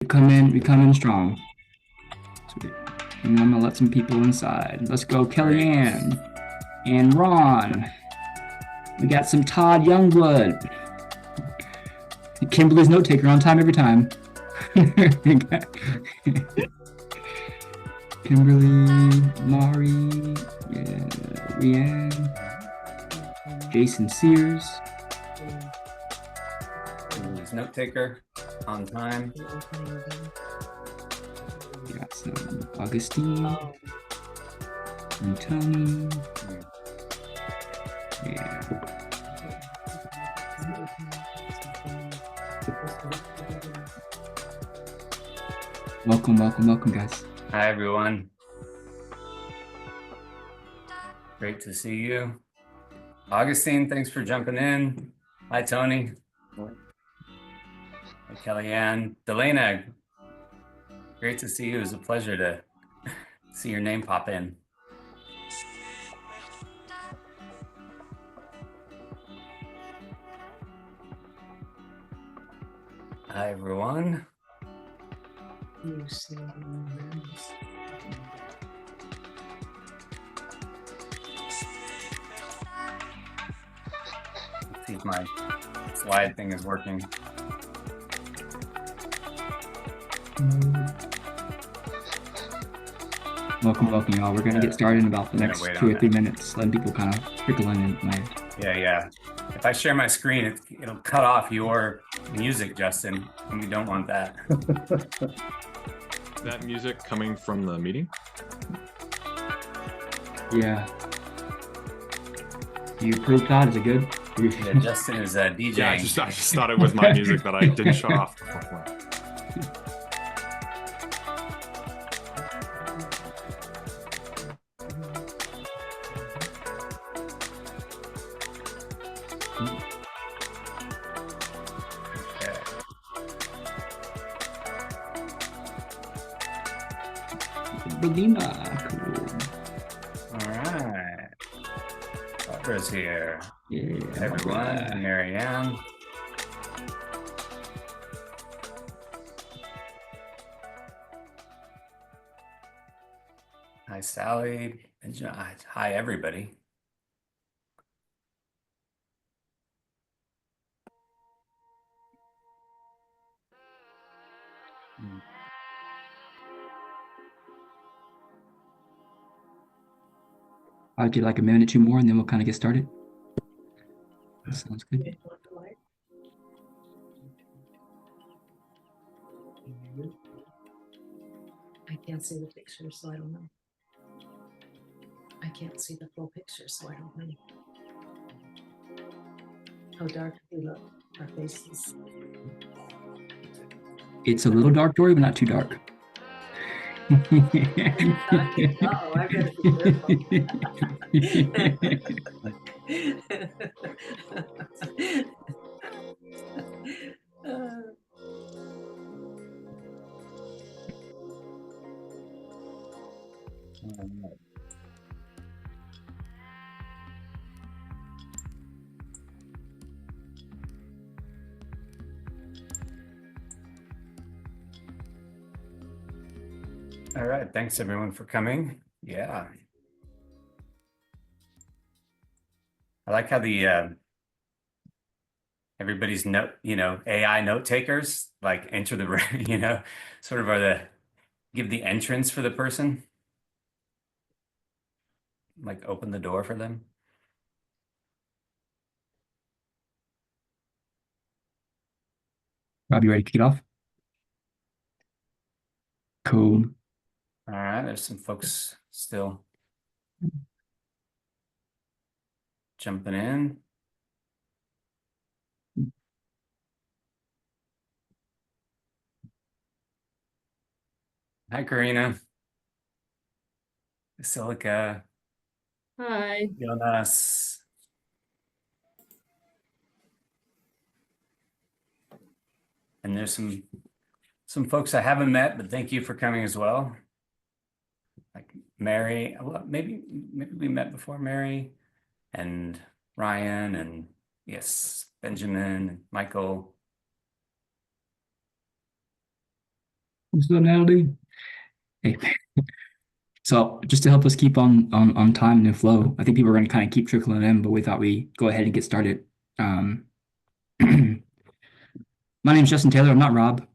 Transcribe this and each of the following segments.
We come in strong. Sweet. And I'm gonna let some people inside. Let's go, Kellyanne and Ron. We got some Todd Youngblood. Kimberly's note taker on time every time. Kimberly, Mari, yeah, Leanne, Jason Sears. His note taker on time. We got some Augustine and Tony. Yeah. Welcome, guys. Hi, everyone. Great to see you. Augustine, thanks for jumping in. Hi, Tony. Hi, Kellyanne. Delana, great to see you. It was a pleasure to see your name pop in. Hi, everyone. Let's see if my slide thing is working. Welcome, y'all. We're gonna get started in about the next 2 or 3 minutes, letting people kind of trickle in. Yeah. If I share my screen, it'll cut off your music, Justin, and we don't want that. That music coming from the meeting? Yeah. Do you approve, Todd? Is it good? Yeah, Justin is DJing. Yeah, I just thought it was my music that I didn't shut off before. Cool. All right. Barbara's here. Yeah. Everyone. Right. Marianne. Hi, Sally. Hi, everybody. I'll do like a minute or two more and then we'll kind of get started. That sounds good. I can't see the picture, so I don't know. I can't see the full picture, so I don't know. How dark do they look? Our faces. It's a little dark, Dory, but not too dark. Oh, I better be All right, thanks everyone for coming. Yeah. I like how the everybody's AI note takers like enter the sort of give the entrance for the person, like open the door for them. Rob, you ready to kick it off? Cool. All right, there's some folks still jumping in. Hi, Karina. Basilica. Hi. Jonas. And there's some folks I haven't met, but thank you for coming as well. Like Mary, well, maybe we met before, Mary and Ryan, and yes, Benjamin, Michael. So Natalie, hey. So just to help us keep on time and flow, I think people are going to kind of keep trickling in, but we thought we go ahead and get started. My name is Justin Taylor. I'm not Rob,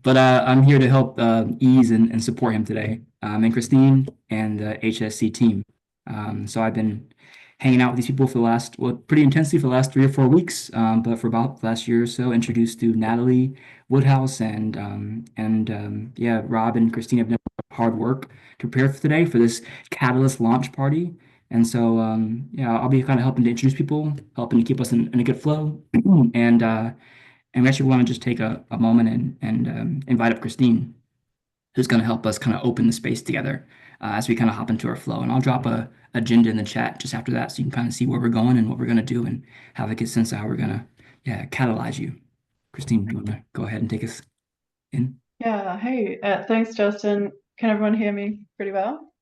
but I'm here to help ease and support him today. And Christine and the HSC team. So I've been hanging out with these people for the last, well, pretty intensely for the last 3 or 4 weeks, but for about the last year or so, introduced to Natalie Woodhouse and yeah, Rob and Christine have done hard work to prepare for today for this Catalyst launch party. And so, yeah, I'll be kind of helping to introduce people, helping to keep us in a good flow, and we actually want to just take a moment and invite up Christine, who's going to help us kind of open the space together as we kind of hop into our flow. And I'll drop a agenda in the chat just after that, so you can kind of see where we're going and what we're going to do and have a good sense of how we're going to, yeah, catalyze you. Christine, do you want to go ahead and take us in? Yeah, hey, thanks, Justin. Can everyone hear me pretty well?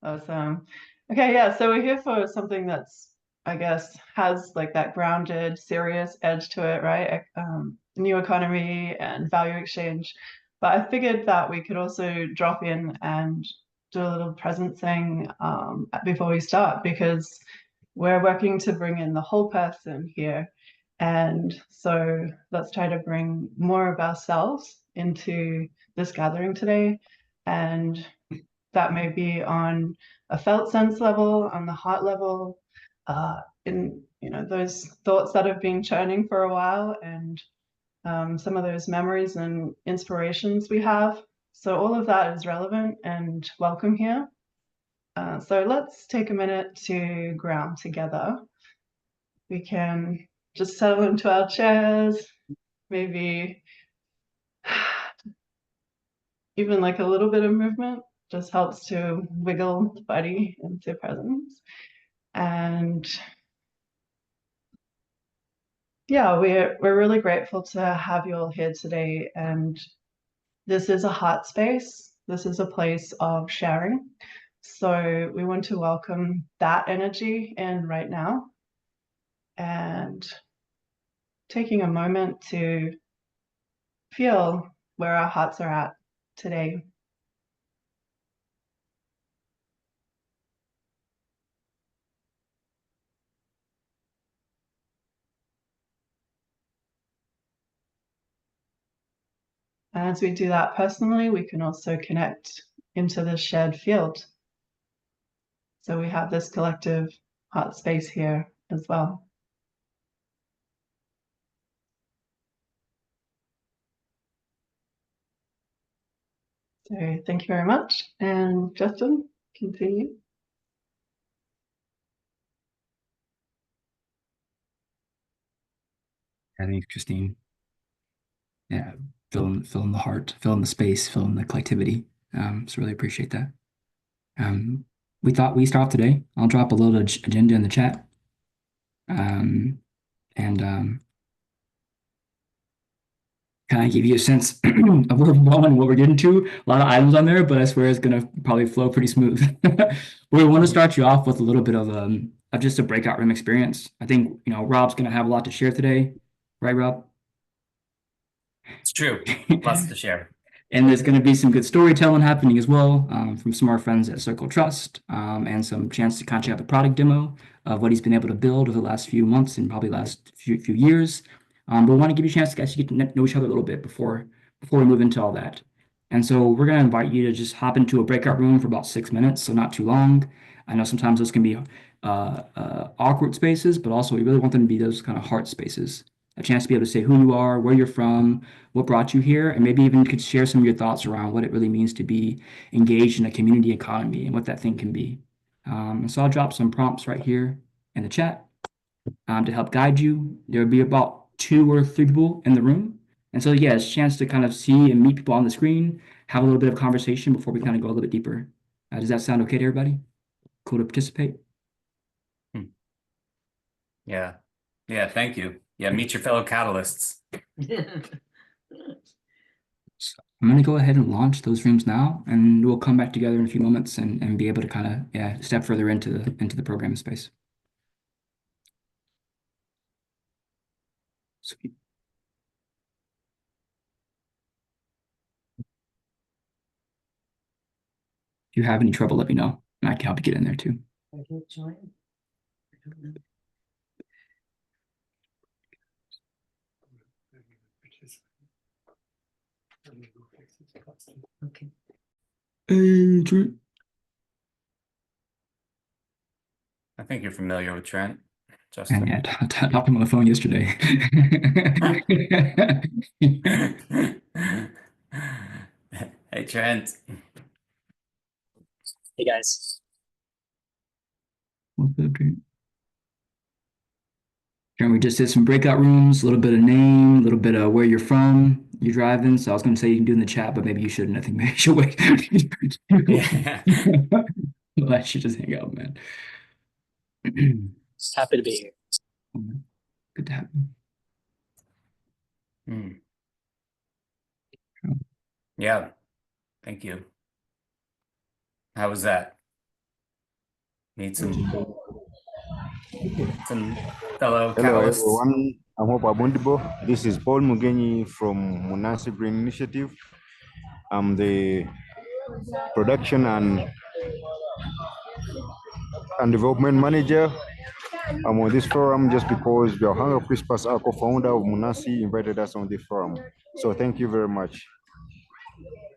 Awesome. Okay, yeah, so we're here for something that's, I guess, has like that grounded, serious edge to it, right? New economy and value exchange. But I figured that we could also drop in and do a little present thing before we start, because we're working to bring in the whole person here. And so let's try to bring more of ourselves into this gathering today. And that may be on a felt sense level, on the heart level, in those thoughts that have been churning for a while, and some of those memories and inspirations we have. So all of that is relevant and welcome here. So let's take a minute to ground together. We can just settle into our chairs, maybe even like a little bit of movement just helps to wiggle the body into presence. And yeah, we're really grateful to have you all here today. And this is a heart space. This is a place of sharing. So we want to welcome that energy in right now, and taking a moment to feel where our hearts are at today. As we do that personally, we can also connect into the shared field. So we have this collective heart space here as well. So thank you very much. And Justin, continue. I think Christine, yeah, filling the heart, filling the space, filling the collectivity. So really appreciate that. We thought we start off today. I'll drop a little agenda in the chat. And kind of give you a sense of where we're going and what we're getting to. A lot of items on there, but I swear it's gonna probably flow pretty smooth. We want to start you off with a little bit of just a breakout room experience. I think Rob's gonna have a lot to share today, right, Rob? It's true. Lots to share. And there's going to be some good storytelling happening as well from some of our friends at Circle Trust, and some chance to kind of check out the product demo of what he's been able to build over the last few months and probably last few years. But we want to give you a chance to actually get to know each other a little bit before we move into all that. And so we're going to invite you to just hop into a breakout room for about 6 minutes, so not too long. I know sometimes those can be awkward spaces, but also we really want them to be those kind of heart spaces. A chance to be able to say who you are, where you're from, what brought you here, and maybe even could share some of your thoughts around what it really means to be engaged in a community economy and what that thing can be. So I'll drop some prompts right here in the chat to help guide you. There'll be about 2 or 3 people in the room. And so, yeah, it's a chance to kind of see and meet people on the screen, have a little bit of conversation before we kind of go a little bit deeper. Does that sound okay to everybody? Cool to participate? Yeah. Yeah, thank you. Yeah, meet your fellow catalysts. So I'm going to go ahead and launch those rooms now, and we'll come back together in a few moments and be able to kind of step further into the program space. Sweet. you have any trouble, let me know, and I can help you get in there too. I can join. I don't know. Okay. Hey, Trent. I think you're familiar with Trent, And Justin. yeah, I talked to him on the phone yesterday. Hey, Trent. Hey guys. What's up, Trent? Trent, we just did some breakout rooms, a little bit of name, a little bit of where you're from, you're driving. So I was going to say you can do in the chat, but maybe you shouldn't. I think maybe you should wait. Yeah. I should just hang out, man. Just happy to be here. Good to have you. Hmm. Yeah, thank you. How was that? Meet some fellow Hello catalysts. everyone, I hope I'm audible. This is Paul Mugenyi from Munasi Green Initiative. I'm the production and development manager. I'm on this forum just because Biauhanga Crispus, our co-founder of Munasi, invited us on the forum. So thank you very much.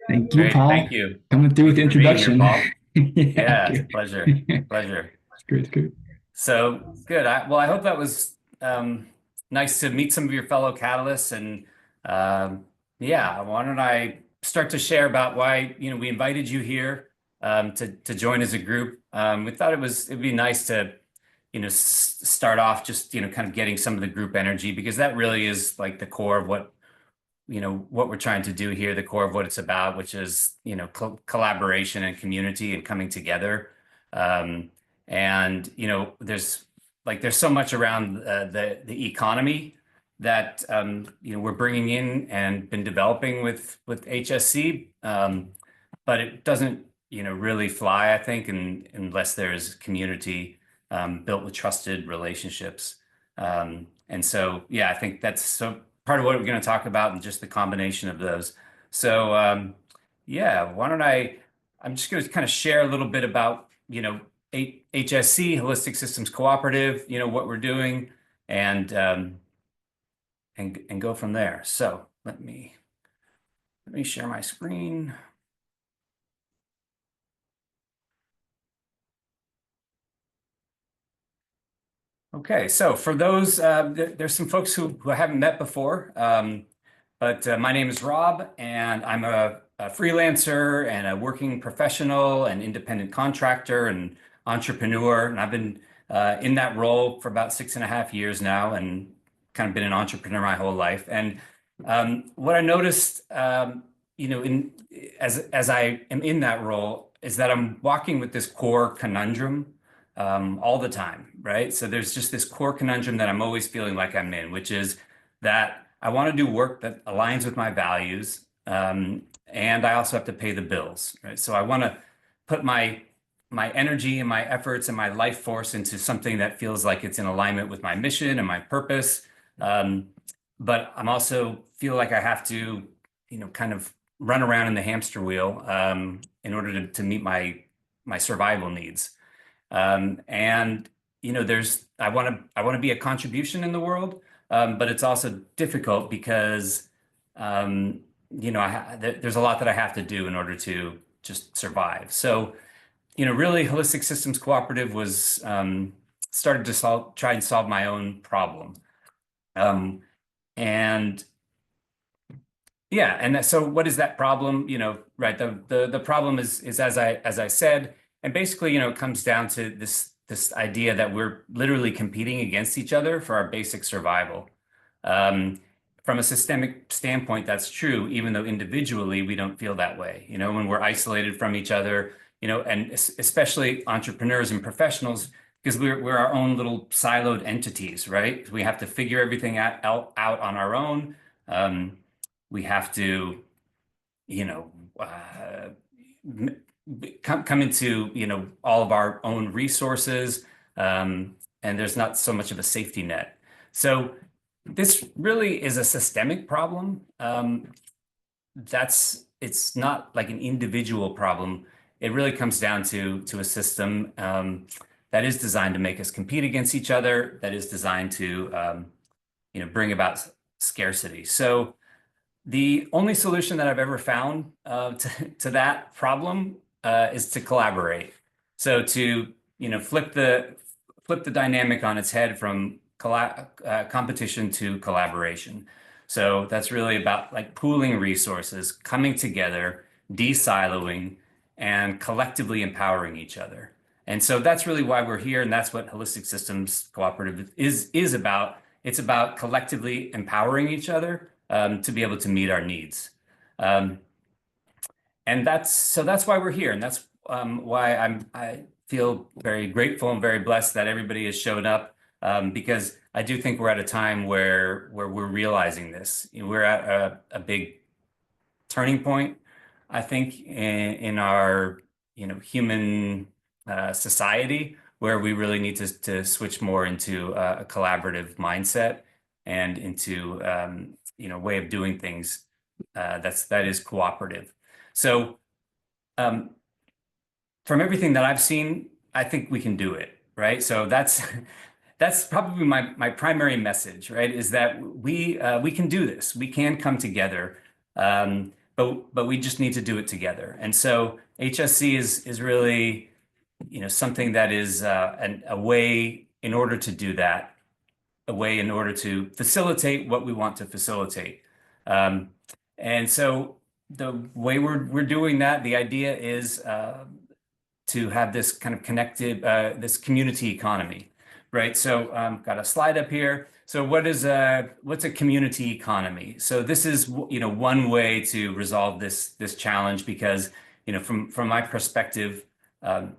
Thank you, Great, Paul. thank you. Coming through with the For being here, introduction. Paul. Yeah, Yeah, it's a good. pleasure. Pleasure. It's good, it's good. So good. Well, I hope that was nice to meet some of your fellow catalysts. And yeah, why don't I start to share about why we invited you here to join as a group. We thought it'd be nice to start off just kind of getting some of the group energy, because that really is like the core of what we're trying to do here, the core of what it's about, which is collaboration and community and coming together. And there's so much around the economy that we're bringing in and been developing with HSC, but it doesn't really fly, I think, unless there's community built with trusted relationships. And so yeah, I think that's part of what we're going to talk about, and just the combination of those. So yeah, why don't I'm just going to kind of share a little bit about HSC, Holistic Systems Cooperative, what we're doing, and go from there. So let me share my screen. Okay, so for those, there's some folks who I haven't met before, but my name is Rob, and I'm a freelancer and a working professional and independent contractor and entrepreneur. And I've been in that role for about 6.5 years now, and kind of been an entrepreneur my whole life. And what I noticed, as I am in that role, is that I'm walking with this core conundrum all the time, right? So there's just this core conundrum that I'm always feeling like I'm in, which is that I want to do work that aligns with my values, and I also have to pay the bills, right? So I want to put my energy and my efforts and my life force into something that feels like it's in alignment with my mission and my purpose. But I'm also feel like I have to, kind of run around in the hamster wheel in order to meet my survival needs. And I want to be a contribution in the world, but it's also difficult because there's a lot that I have to do in order to just survive. So really, Holistic Systems Cooperative was started to try and solve my own problem, and yeah, and so what is that problem? Right? The problem is as I said. And basically, it comes down to this idea that we're literally competing against each other for our basic survival. From a systemic standpoint, that's true, even though individually we don't feel that way. When we're isolated from each other, and especially entrepreneurs and professionals, because we're our own little siloed entities, right? We have to figure everything out on our own. We have to, come into all of our own resources, and there's not so much of a safety net. So this really is a systemic problem. It's not like an individual problem. it really comes down to a system that is designed to make us compete against each other, that is designed to bring about scarcity. So the only solution that I've ever found to that problem is to collaborate. So to flip the dynamic on its head from competition to collaboration. So that's really about like pooling resources, coming together, de-siloing, and collectively empowering each other. And so that's really why we're here, and that's what Holistic Systems Cooperative is about. It's about collectively empowering each other to be able to meet our needs. And that's why we're here. And that's why I feel very grateful and very blessed that everybody has showed up, because I do think we're at a time where we're realizing this. We're at a big turning point, I think, in our human society, where we really need to switch more into a collaborative mindset and into way of doing things that is cooperative. So from everything that I've seen, I think we can do it, right? So that's probably my primary message, right? Is that we can do this. We can come together, but we just need to do it together. And so HSC is really something that is a way in order to do that, a way in order to facilitate what we want to facilitate. And so the way we're doing that, the idea is to have this kind of connected, this community economy, right? So got a slide up here. So what's a community economy? So this is one way to resolve this challenge, because from my perspective, the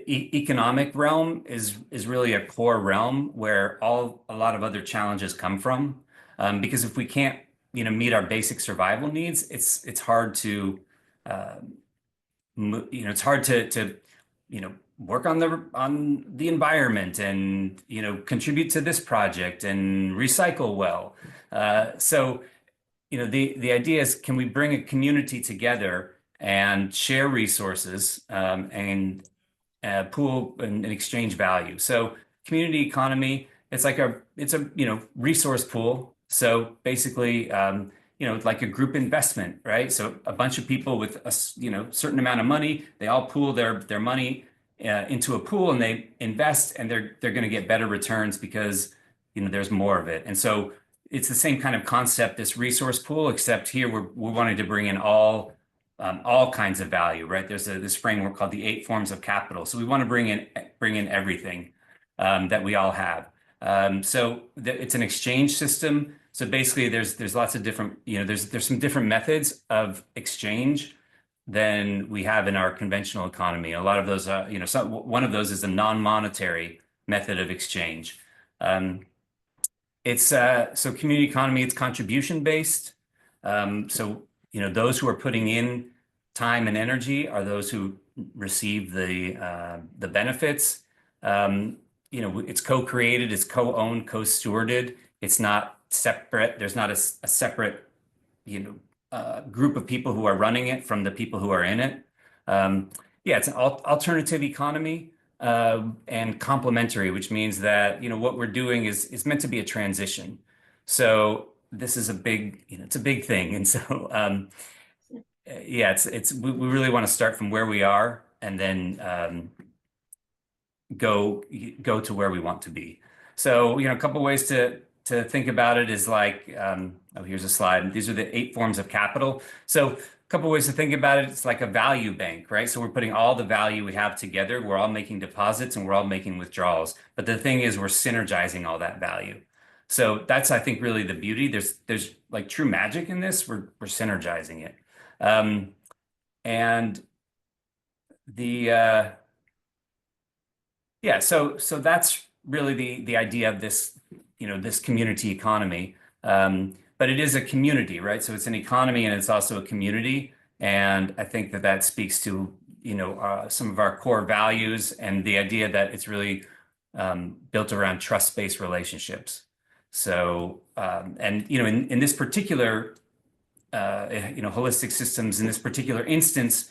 economic realm is really a core realm where a lot of other challenges come from. Because if we can't meet our basic survival needs, it's hard to work on the environment and contribute to this project and recycle well. So the idea is, can we bring a community together and share resources and pool and exchange value? So community economy, it's a resource pool. So basically, like a group investment, right? So a bunch of people with a certain amount of money, they all pool their money into a pool, and they invest, and they're going to get better returns because there's more of it. And so it's the same kind of concept, this resource pool, except here we're wanting to bring in all kinds of value, right? There's this framework called the 8 forms of capital. So we want to bring in everything that we all have. So it's an exchange system. So basically, there's lots of different, there's some different methods of exchange than we have in our conventional economy. A lot of those, one of those is a non-monetary method of exchange. So community economy, it's contribution based. So those who are putting in time and energy are those who receive the benefits. It's co-created, it's co-owned, co-stewarded. It's not separate. There's not a separate, group of people who are running it from the people who are in it. It's an alternative economy and complementary, which means that what we're doing is meant to be a transition. So this is a big, it's a big thing, and so we really want to start from where we are and then go to where we want to be. So a couple ways to think about it is like, here's a slide. These are the 8 forms of capital. So a couple ways to think about it. It's like a value bank, right? So we're putting all the value we have together. We're all making deposits and we're all making withdrawals. But the thing is, we're synergizing all that value. So that's, I think, really the beauty. There's like true magic in this. We're synergizing it. And the so that's really the idea of this, this community economy. But it is a community, right? So it's an economy and it's also a community. And I think that speaks to, some of our core values and the idea that it's really built around trust-based relationships. So, and, in this particular, holistic systems, in this particular instance,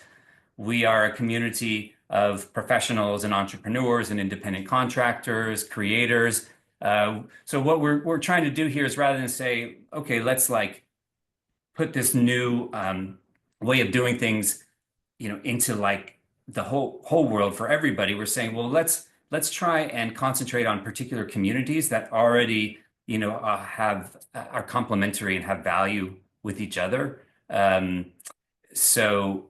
we are a community of professionals and entrepreneurs and independent contractors, creators. So what we're trying to do here is, rather than say, okay, let's like put this new way of doing things, into like the whole world for everybody, we're saying, well, let's try and concentrate on particular communities that already, are complementary and have value with each other. So,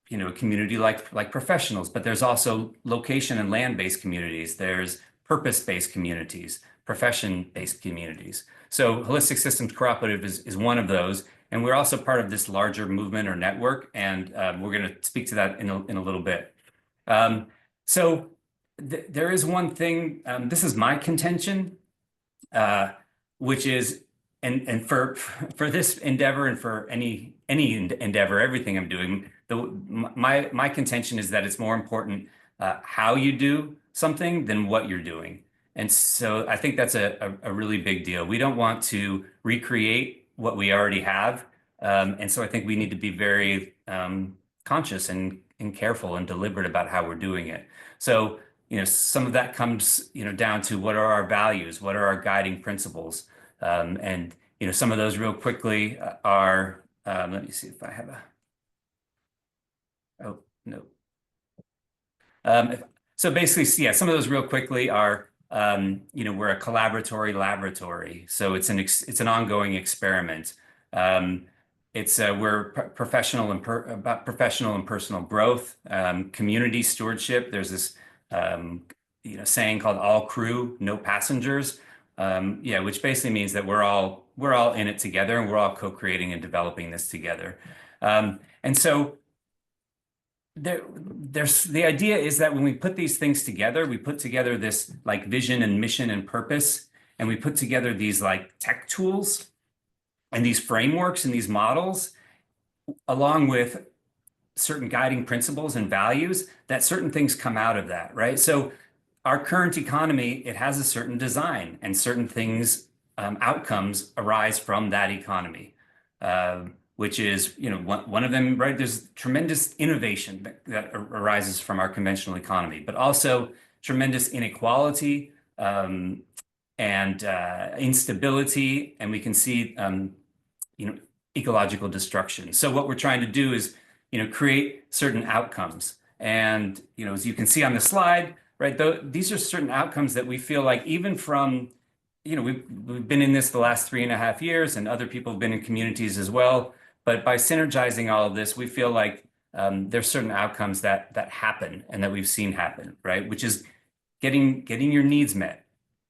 a community like professionals, but there's also location and land-based communities. There's purpose-based communities, profession-based communities. So Holistic Systems Cooperative is one of those. And we're also part of this larger movement or network. And we're going to speak to that in a little bit. So there is one thing, this is my contention, which is, and for this endeavor and for any endeavor, everything I'm doing, my contention is that it's more important how you do something than what you're doing. And so I think that's a really big deal. We don't want to recreate what we already have. And so I think we need to be very conscious and careful and deliberate about how we're doing it. So, some of that comes, down to what are our values? What are our guiding principles? And, some of those real quickly are, let me see if I have oh, no. So basically, yeah, some of those real quickly are, we're a collaboratory laboratory. So it's an ongoing experiment. We're professional about professional and personal growth, community stewardship. There's this, saying called all crew, no passengers. Which basically means that we're all in it together, and we're all co-creating and developing this together. And so there's the idea is that when we put these things together, we put together this like vision and mission and purpose, and we put together these like tech tools and these frameworks and these models, along with certain guiding principles and values, that certain things come out of that, right? So our current economy, it has a certain design, and certain things, outcomes arise from that economy. Which is, one of them, right? There's tremendous innovation that arises from our conventional economy, but also tremendous inequality and instability, and we can see, ecological destruction. So what we're trying to do is, create certain outcomes, and as you can see on the slide, right? These are certain outcomes that we feel like, even from, we've been in this the last 3.5 years, and other people have been in communities as well. But by synergizing all of this, we feel like there's certain outcomes that happen and that we've seen happen, right? Which is getting your needs met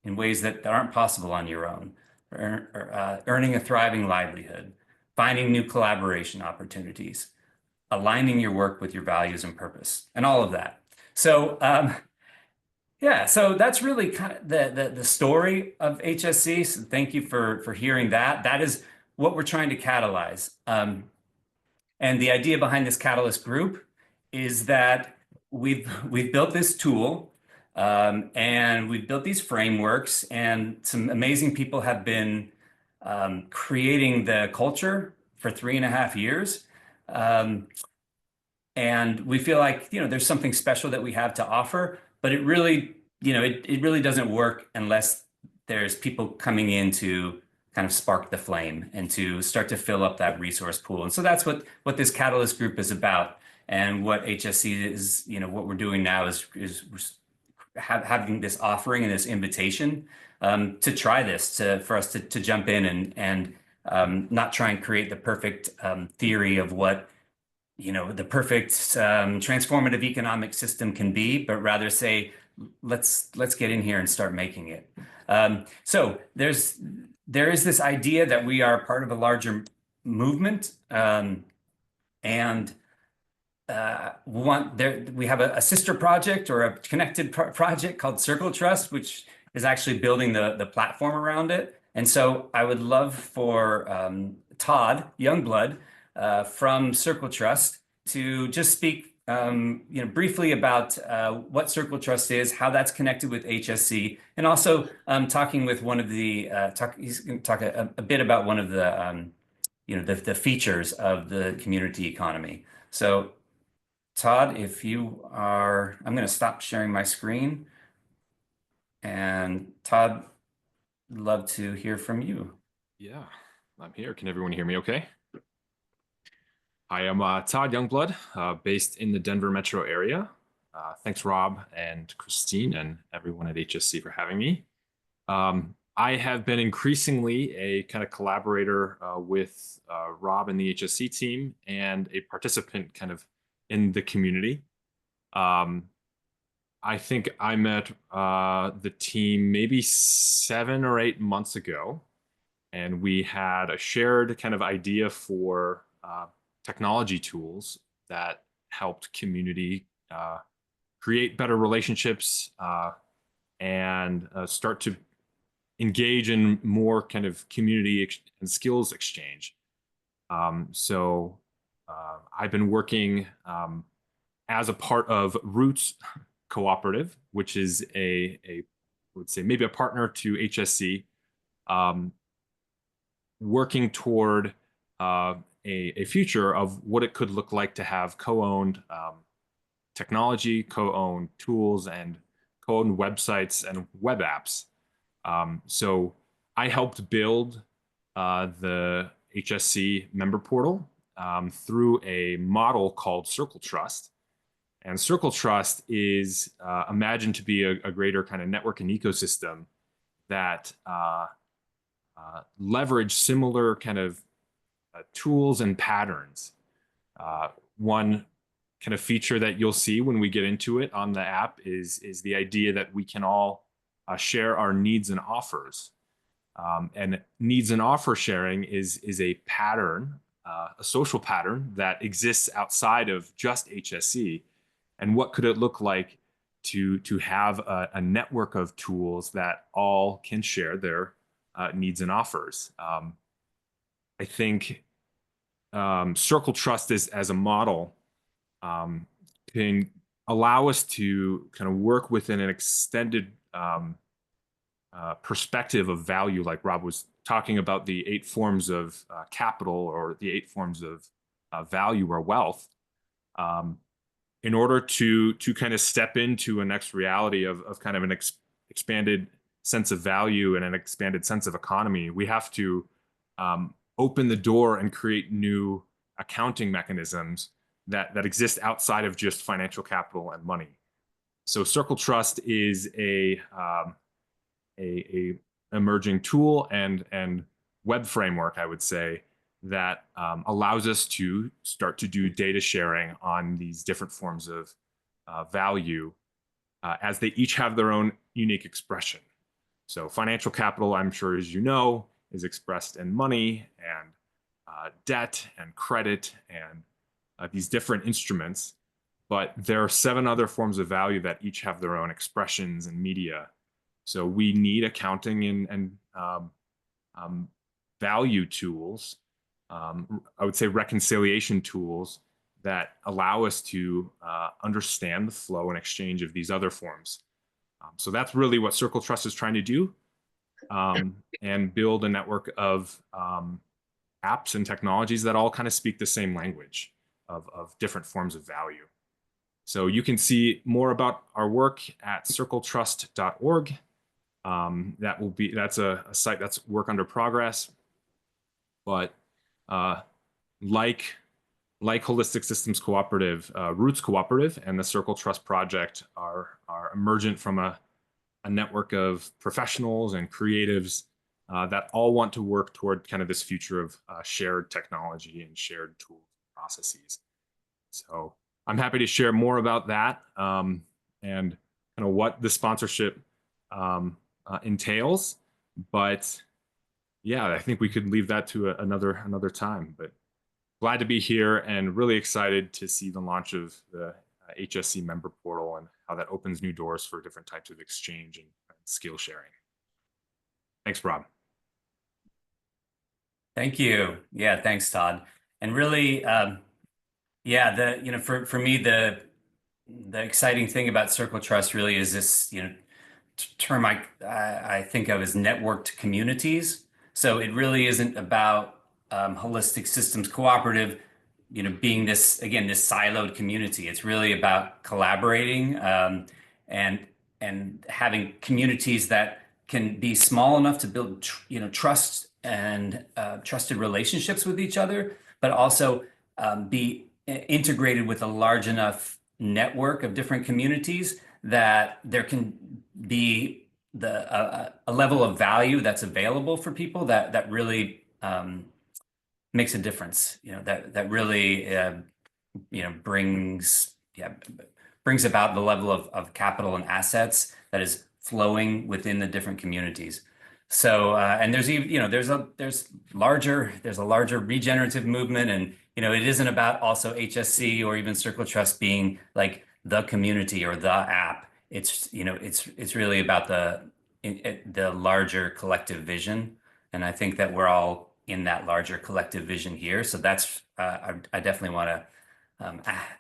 in ways that aren't possible on your own, earning a thriving livelihood, finding new collaboration opportunities, aligning your work with your values and purpose, and all of that. So so that's really kind of the story of HSC. So thank you for hearing that. That is what we're trying to catalyze. And the idea behind this catalyst group is that we've built this tool, and we've built these frameworks, and some amazing people have been creating the culture for 3.5 years. And we feel like, there's something special that we have to offer, but it really, it really doesn't work unless there's people coming in to kind of spark the flame and to start to fill up that resource pool. And so that's what this catalyst group is about. And what HSC is, what we're doing now is having this offering and this invitation to try this, for us to jump in and not try and create the perfect theory of what, the perfect transformative economic system can be, but rather say, let's get in here and start making it. So there is this idea that we are part of a larger movement, and we have a sister project or a connected project called Circle Trust, which is actually building the platform around it. And so I would love for Todd Youngblood from Circle Trust to just speak briefly about what Circle Trust is, how that's connected with HSC, and also talking with one of the he's going to talk a bit about one of the the features of the community economy. So Todd, if you are, I'm going to stop sharing my screen. And Todd, love to hear from you. Yeah, I'm here. Can everyone hear me okay? Hi, I'm Todd Youngblood, based in the Denver metro area. Thanks, Rob and Christine and everyone at HSC for having me. I have been increasingly a kind of collaborator with Rob and the HSC team and a participant kind of in the community. I think I met the team maybe 7 or 8 months ago, and we had a shared kind of idea for technology tools that helped community create better relationships and start to engage in more kind of community and skills exchange. So I've been working as a part of Roots Cooperative, which is I would say maybe a partner to HSC, working toward a future of what it could look like to have co-owned technology, co-owned tools, and co-owned websites and web apps. So I helped build the HSC member portal through a model called Circle Trust. And Circle Trust is imagined to be a greater kind of network and ecosystem that leverage similar kind of tools and patterns. One kind of feature that you'll see when we get into it on the app is the idea that we can all share our needs and offers. And needs and offer sharing is a pattern, a social pattern that exists outside of just HSC. And what could it look like to have a network of tools that all can share their needs and offers? I think Circle Trust as a model can allow us to kind of work within an extended perspective of value, like Rob was talking about the 8 forms of capital, or the 8 forms of value or wealth, in order to kind of step into a next reality of kind of an expanded sense of value and an expanded sense of economy. We have to open the door and create new accounting mechanisms that exist outside of just financial capital and money. So Circle Trust is a emerging tool and web framework, I would say, that allows us to start to do data sharing on these different forms of value as they each have their own unique expression. So financial capital, I'm sure as you know, is expressed in money and debt and credit and these different instruments. But there are 7 other forms of value that each have their own expressions and media. So we need accounting and value tools, I would say reconciliation tools that allow us to understand the flow and exchange of these other forms. So that's really what Circle Trust is trying to do, and build a network of apps and technologies that all kind of speak the same language of different forms of value. So you can see more about our work at circletrust.org. That's a site that's work under progress, but like Holistic Systems Cooperative, Roots Cooperative and the Circle Trust Project are emergent from a network of professionals and creatives that all want to work toward kind of this future of shared technology and shared tool processes. So I'm happy to share more about that and kind of what the sponsorship entails. But yeah, I think we could leave that to another time. But glad to be here and really excited to see the launch of the HSC member portal and how that opens new doors for different types of exchange and skill sharing. Thanks, Rob. Thank you. Yeah, thanks, Todd. And really, yeah, for me, the exciting thing about Circle Trust really is this, term I think of as networked communities. So it really isn't about Holistic Systems Cooperative being this, again, this siloed community. It's really about collaborating, and having communities that can be small enough to build, trust and trusted relationships with each other, but also be integrated with a large enough network of different communities that there can be a level of value that's available for people that really makes a difference. That really brings about the level of capital and assets that is flowing within the different communities. So and there's even there's a larger regenerative movement, and it isn't about also HSC or even Circle Trust being like the community or the app. It's it's really about the larger collective vision, and I think that we're all in that larger collective vision here. So that's I definitely want to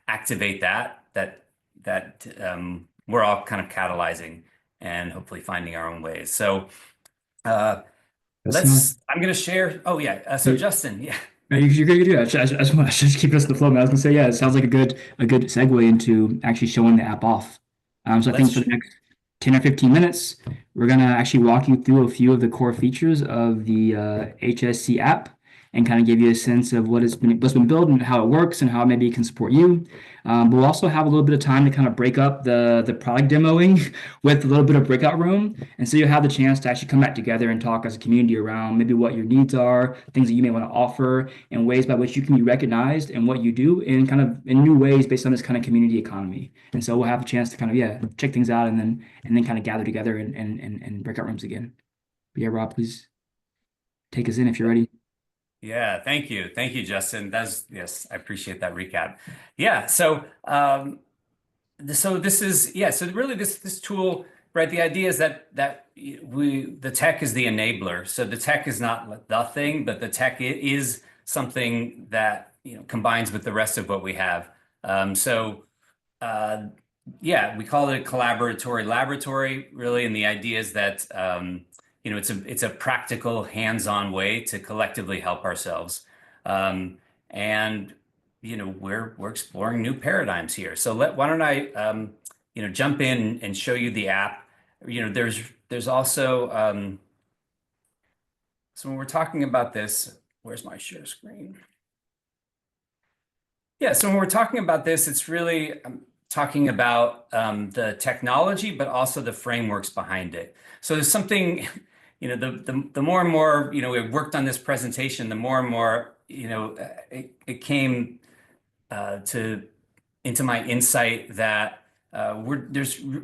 activate that we're all kind of catalyzing and hopefully finding our own ways. So I'm going to share. Oh yeah. So Justin, yeah. You're good. I just want to keep us in the flow, man. I was gonna say, yeah, it sounds like a good segue into actually showing the app off. So I think for the next 10 or 15 minutes, we're gonna actually walk you through a few of the core features of the HSC app and kind of give you a sense of what's been built and how it works and how maybe it can support you. But we'll also have a little bit of time to kind of break up the product demoing with a little bit of breakout room. And so you'll have the chance to actually come back together and talk as a community around maybe what your needs are, things that you may want to offer, and ways by which you can be recognized and what you do in kind of in new ways based on this kind of community economy. And so we'll have a chance to kind of, check things out and then kind of gather together and breakout rooms again. But yeah, Rob, please take us in if you're ready. Yeah, thank you, Justin. Yes, I appreciate that recap. Yeah, so this is so really this tool, right? The idea is that the tech is the enabler. So the tech is not the thing, but the tech is something that combines with the rest of what we have. Yeah, we call it a collaboratory laboratory, really, and the idea is that it's a practical, hands-on way to collectively help ourselves, and we're exploring new paradigms here. So why don't I jump in and show you the app? There's also so when we're talking about this, where's my share screen? Yeah, so when we're talking about this, it's really talking about the technology, but also the frameworks behind it. So there's something. The more and more we've worked on this presentation, the more and more it came into my insight that we're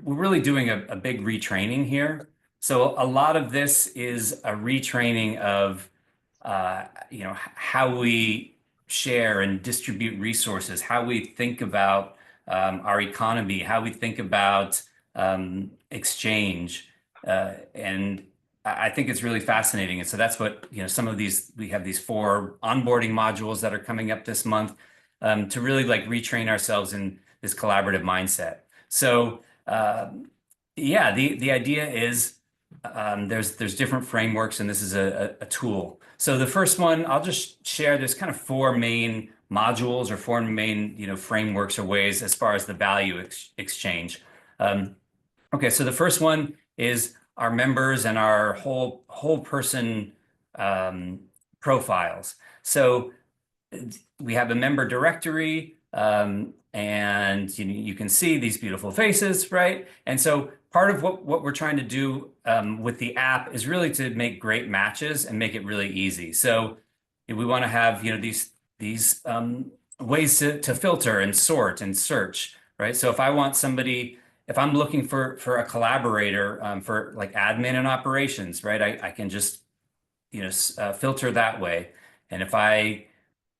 really doing a big retraining here. So a lot of this is a retraining of how we share and distribute resources, how we think about our economy, how we think about exchange, and I think it's really fascinating. And so that's what, some of these, we have these 4 onboarding modules that are coming up this month to really retrain ourselves in this collaborative mindset. So yeah, the idea is there's different frameworks, and this is a tool. So the first one, I'll just share, there's kind of 4 main modules or 4 main frameworks or ways as far as the value exchange. Okay, so the first one is our members and our whole person profiles. So we have a member directory, and you can see these beautiful faces, right? And so part of what we're trying to do with the app is really to make great matches and make it really easy. So we want to have these ways to filter and sort and search, right? So if I want somebody, if I'm looking for a collaborator for admin and operations, right, I can just filter that way. And if I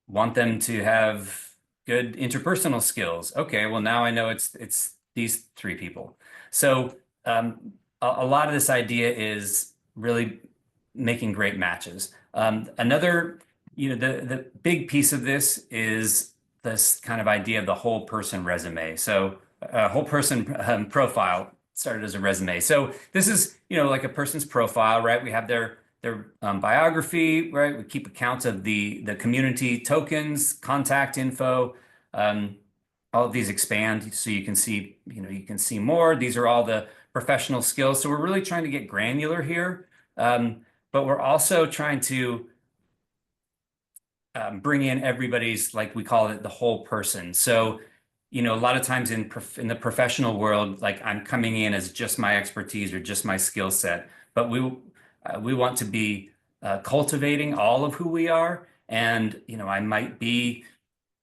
want them to have good interpersonal skills, okay, well now I know it's these 3 people. So a lot of this idea is really making great matches. Another, the big piece of this is this kind of idea of the whole person resume. So a whole person profile started as a resume. So this is, like a person's profile, right? We have their biography, right? We keep accounts of the community tokens, contact info. All of these expand so you can see, you can see more. These are all the professional skills. So we're really trying to get granular here. But we're also trying to bring in everybody's, like we call it, the whole person. So, a lot of times in the professional world, like I'm coming in as just my expertise or just my skill set, but we want to be cultivating all of who we are. And, I might be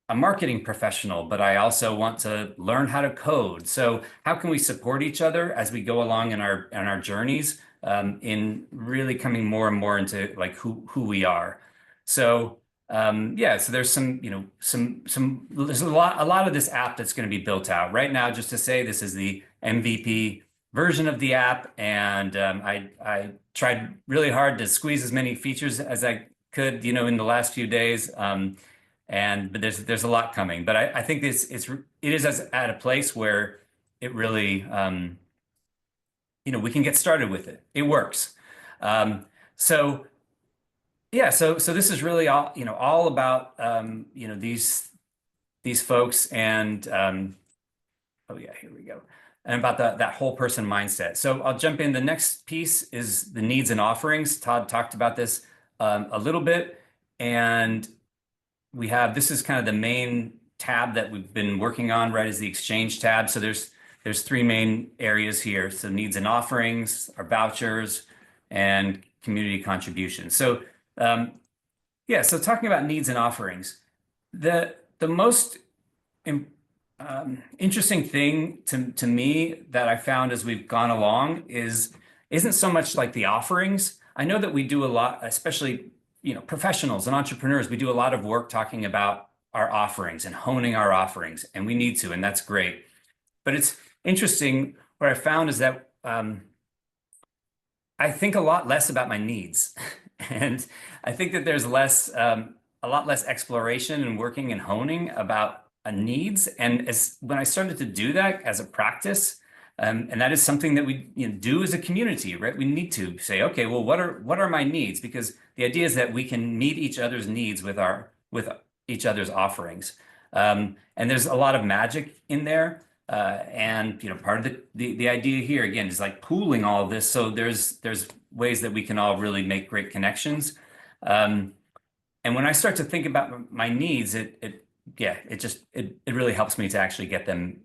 a marketing professional, but I also want to learn how to code. So how can we support each other as we go along in our journeys, in really coming more and more into like who we are. So yeah, so there's there's a lot of this app that's going to be built out right now. Just to say, this is the MVP version of the app, and I tried really hard to squeeze as many features as I could, in the last few days. But there's a lot coming. But I think it is at a place where it really we can get started with it. It works. So yeah, so this is really all about these folks, and oh yeah, here we go. And about that whole person mindset. So I'll jump in. The next piece is the needs and offerings. Todd talked about this a little bit, and this is kind of the main tab that we've been working on, right, is the exchange tab. So there's three main areas here. So needs and offerings, our vouchers, and community contributions. So yeah, so talking about needs and offerings, the most interesting thing to me that I found as we've gone along isn't so much like the offerings. I know that we do a lot, especially professionals and entrepreneurs, we do a lot of work talking about our offerings and honing our offerings, and we need to, and that's great. But it's interesting, what I found is that I think a lot less about my needs. And I think that there's a lot less exploration and working and honing about needs. And when I started to do that as a practice, and that is something that we do as a community, right? We need to say, okay, well, what are my needs? Because the idea is that we can meet each other's needs with each other's offerings. And there's a lot of magic in there. And part of the idea here again is like pooling all of this. So there's ways that we can all really make great connections. And when I start to think about my needs, it really helps me to actually get them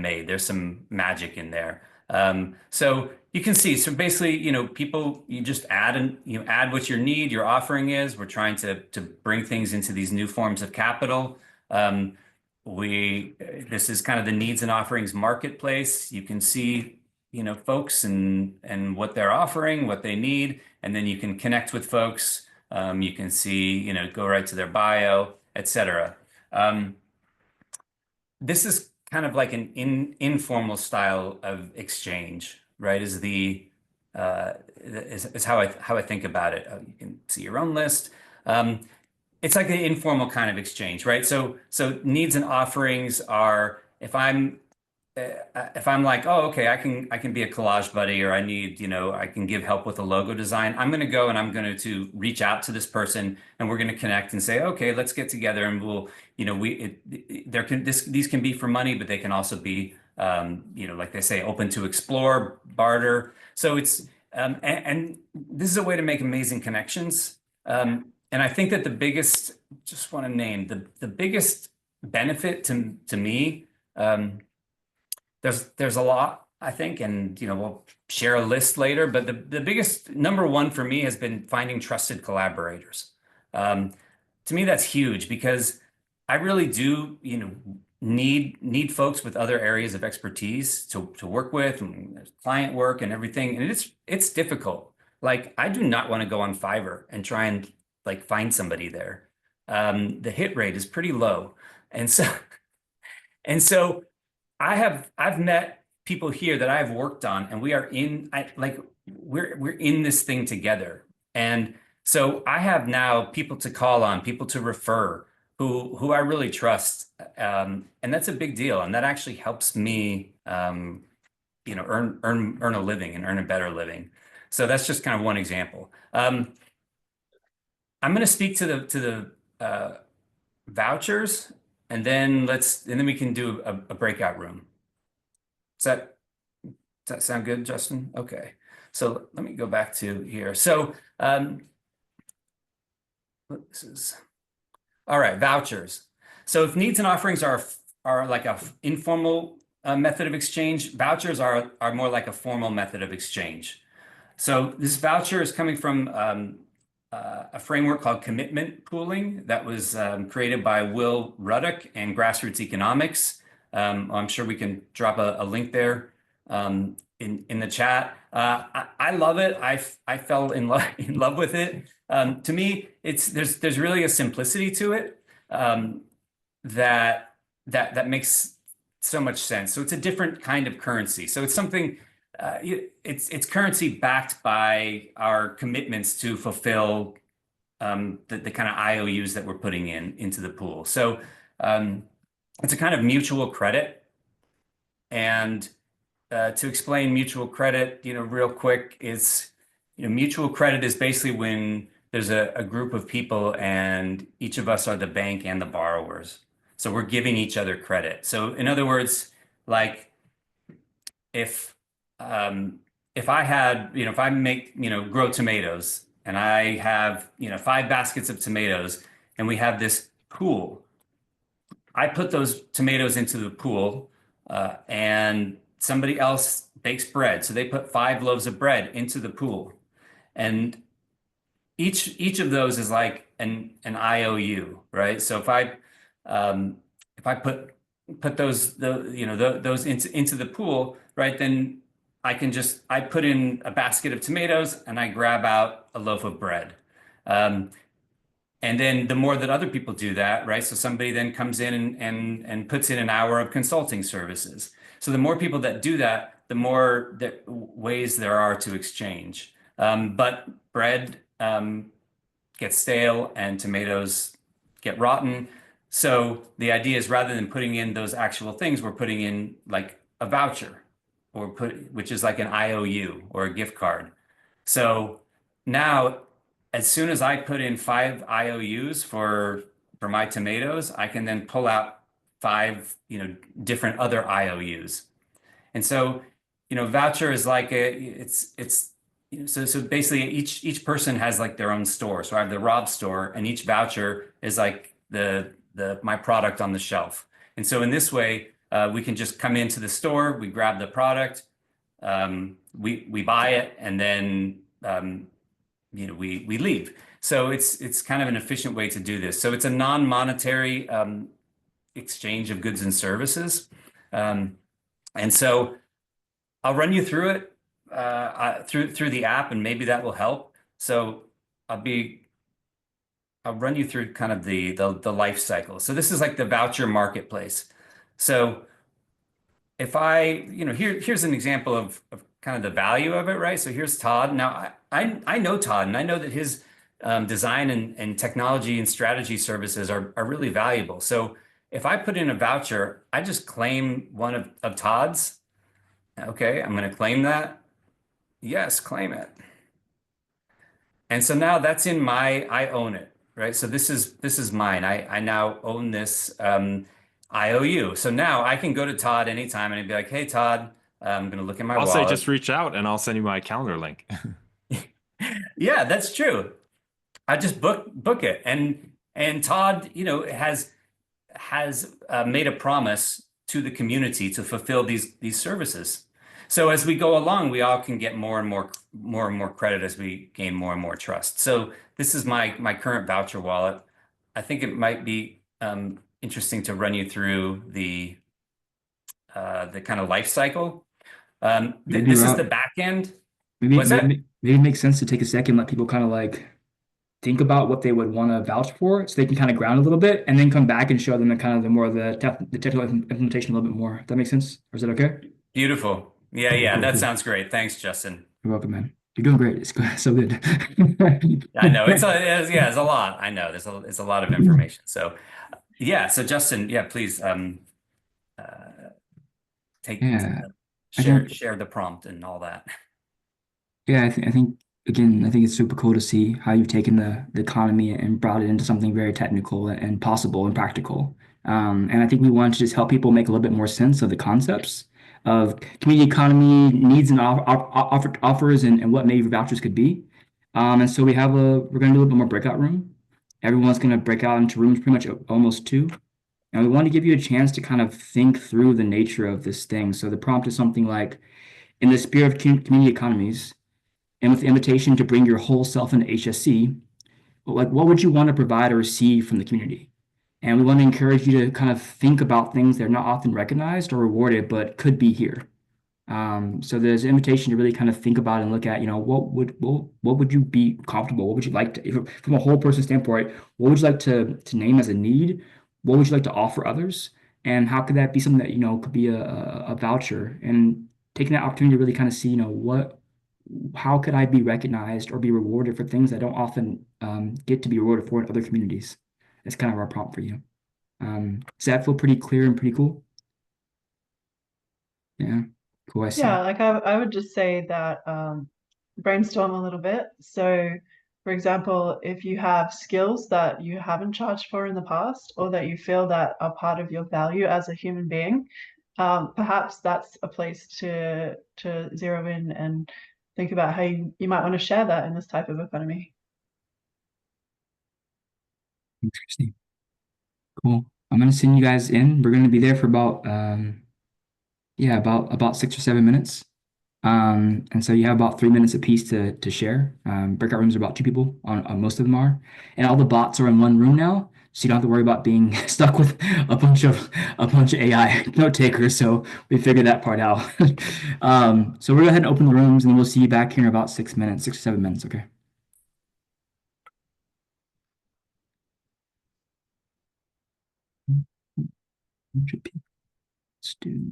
made. There's some magic in there. So you can see, so basically, people, you just add add what your need, your offering is. We're trying to bring things into these new forms of capital. This is kind of the needs and offerings marketplace. You can see, folks and what they're offering, what they need, and then you can connect with folks. You can see, go right to their bio, etc. This is kind of like an informal style of exchange, right? Is how I think about it. You can see your own list. It's like an informal kind of exchange, right? So needs and offerings are, if I'm like, oh, okay, I can be a collage buddy, or I need, I can give help with a logo design. I'm going to go and I'm going to reach out to this person, and we're going to connect and say, okay, let's get together, and we'll, these can be for money, but they can also be, like they say, open to explore, barter. So it's, and this is a way to make amazing connections. And I think that just want to name the biggest benefit to me. There's a lot, I think, and we'll share a list later. But the biggest number one for me has been finding trusted collaborators. To me, that's huge, because I really do need folks with other areas of expertise to work with, and there's client work and everything, and it's difficult. Like, I do not want to go on Fiverr and try and like find somebody there. The hit rate is pretty low, and so I've met people here that I've worked on, and we are we're in this thing together. And so I have now people to call on, people to refer, who I really trust, and that's a big deal, and that actually helps me, earn a living and earn a better living. So that's just kind of one example. I'm going to speak to the vouchers, and then we can do a breakout room. Does that sound good, Justin? Okay. So let me go back to here. So this is all right. Vouchers. So if needs and offerings are like a informal method of exchange, vouchers are more like a formal method of exchange. So this voucher is coming from a framework called commitment pooling that was created by Will Ruddock and Grassroots Economics. I'm sure we can drop a link there in the chat. I love it. I fell in love with it. To me, there's really a simplicity to it that makes so much sense. So it's a different kind of currency. So it's something. It's currency backed by our commitments to fulfill the kind of IOUs that we're putting into the pool. So it's a kind of mutual credit. And to explain mutual credit, real quick, is mutual credit is basically when there's a group of people and each of us are the bank and the borrowers. So we're giving each other credit. So in other words, like if I had, if I make, grow tomatoes and I have, 5 baskets of tomatoes and we have this pool, I put those tomatoes into the pool and somebody else bakes bread. So they put 5 loaves of bread into the pool. And each of those is like an IOU, right? So if I put those those into the pool, right, then I put in a basket of tomatoes and I grab out a loaf of bread. And then the more that other people do that, right? So somebody then comes in and puts in an hour of consulting services. So the more people that do that, the more ways there are to exchange. But bread gets stale and tomatoes get rotten. So the idea is, rather than putting in those actual things, we're putting in like a voucher, which is like an IOU or a gift card. So now, as soon as I put in 5 IOUs for my tomatoes, I can then pull out 5, different other IOUs. And so, voucher is like so basically each person has like their own store. So I have the Rob store, and each voucher is like my product on the shelf. And so in this way, we can just come into the store, we grab the product, we buy it, and then we leave. So it's kind of an efficient way to do this. So it's a non-monetary exchange of goods and services. And so I'll run you through it through the app, and maybe that will help. So I'll run you through kind of the life cycle. So this is like the voucher marketplace. So if here's an example of kind of the value of it, right? So here's Todd. Now I know Todd, and I know that his design and technology and strategy services are really valuable. So if I put in a voucher, I just claim one of Todd's. Okay, I'm going to claim that. Yes, claim it. And so now that's I own it, right? So this is mine. I now own this IOU. So now I can go to Todd anytime and I'd be like, hey, Todd, I'm going to look at my wallet. I'll say just reach out and I'll send you my calendar link. Yeah, that's true. I just book it. And Todd, has made a promise to the community to fulfill these services. So as we go along, we all can get more and more credit as we gain more and more trust. So this is my current voucher wallet. I think it might be interesting to run you through the kind of life cycle. This is the back end. Maybe it makes sense to take a second, let people kind of like think about what they would want to vouch for, so they can kind of ground a little bit, and then come back and show them the technical implementation a little bit more. That makes sense? Or is that okay? Beautiful. Yeah, Cool, that cool. Sounds great. Thanks, Justin. You're welcome, man. You're doing great. It's so good. I know it's a lot. I know it's a lot of information. So yeah, so Justin, yeah, please share the prompt and all that. Yeah, I think again, I think it's super cool to see how you've taken the economy and brought it into something very technical and possible and practical. And I think we want to just help people make a little bit more sense of the concepts of community economy needs and offers and what maybe vouchers could be. And so we're going to do a little bit more breakout room. Everyone's going to break out into rooms pretty much almost two. And we want to give you a chance to kind of think through the nature of this thing. So the prompt is something like, in the spirit of community economies, and with the invitation to bring your whole self into HSC, like what would you want to provide or receive from the community? And we want to encourage you to kind of think about things that are not often recognized or rewarded, but could be here. So there's an invitation to really kind of think about and look at, what would you be comfortable? What would you like to, from a whole person standpoint, what would you like to name as a need? What would you like to offer others? And how could that be something that, could be a voucher? And taking that opportunity to really kind of see, how could I be recognized or be rewarded for things I don't often get to be rewarded for in other communities? That's kind of our prompt for you. Does that feel pretty clear and pretty cool? Yeah, cool. I see. Yeah, like I would just say that brainstorm a little bit. So, for example, if you have skills that you haven't charged for in the past or that you feel that are part of your value as a human being, perhaps that's a place to zero in and think about how you might want to share that in this type of economy. Interesting. Cool. I'm gonna send you guys in. We're gonna be there for about about 6 or 7 minutes. And so you have about 3 minutes apiece to share. Breakout rooms are about two people on most of them are. And all the bots are in one room now. So you don't have to worry about being stuck with a bunch of AI note takers. So we figured that part out. So we're gonna go ahead and open the rooms and we'll see you back here in about 6 minutes, 6 or 7 minutes, okay? Bunch of people. Let's do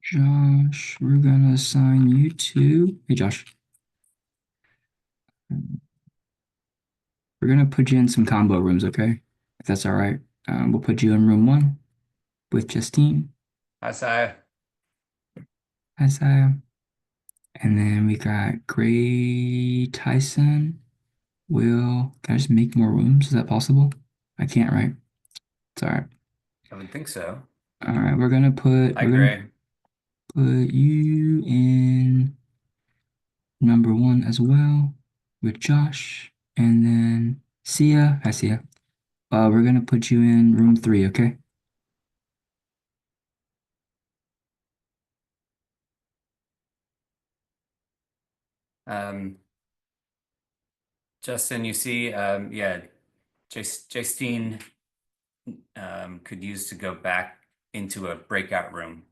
Josh, we're gonna assign you to, hey Josh, we're gonna put you in some combo rooms, okay? If that's all right. We'll put you in room 1 with Justine. Hi, Saya. Hi, Saya. And then we got Gray Tyson. Can I just make more rooms? Is that possible? I can't, right? It's all right. I would think so. All right, we're gonna put you in number 1 as well with Josh. And then Sia. Hi, Sia. We're gonna put you in room 3, okay? Justin, you see, yeah, Justine could use to go back into a breakout room.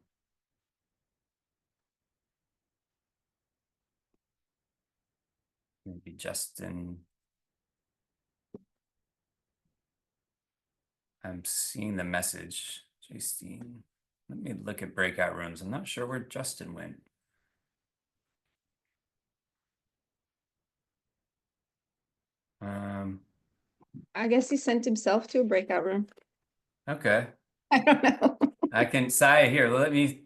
Maybe Justin. I'm seeing the message, Justine. Let me look at breakout rooms. I'm not sure where Justin went. I guess he sent himself to a breakout room. Okay. I don't know. I can, Saya, here,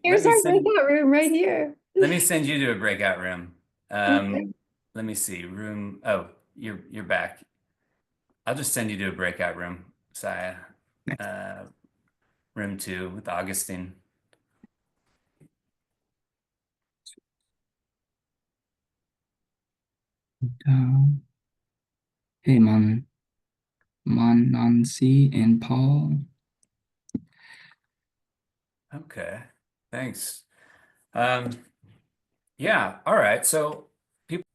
Here's our breakout room right here. let me send you to a breakout room. Okay. Let me see, oh, you're back. I'll just send you to a breakout room, Saya. Room 2 with Augustine. Hey, Nancy and Paul. Okay, thanks. Yeah, all right. So people.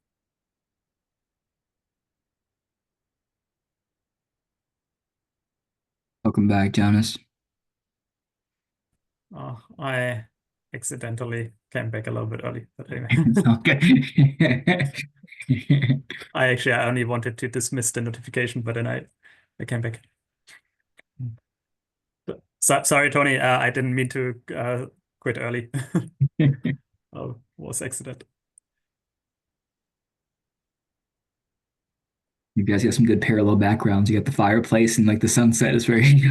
Welcome back, Jonas. I accidentally came back a little bit early, but anyway. Okay. I only wanted to dismiss the notification, but then I came back. Sorry, Tony. I didn't mean to quit early. Was accident. You guys got some good parallel backgrounds. You got the fireplace and like the sunset is very,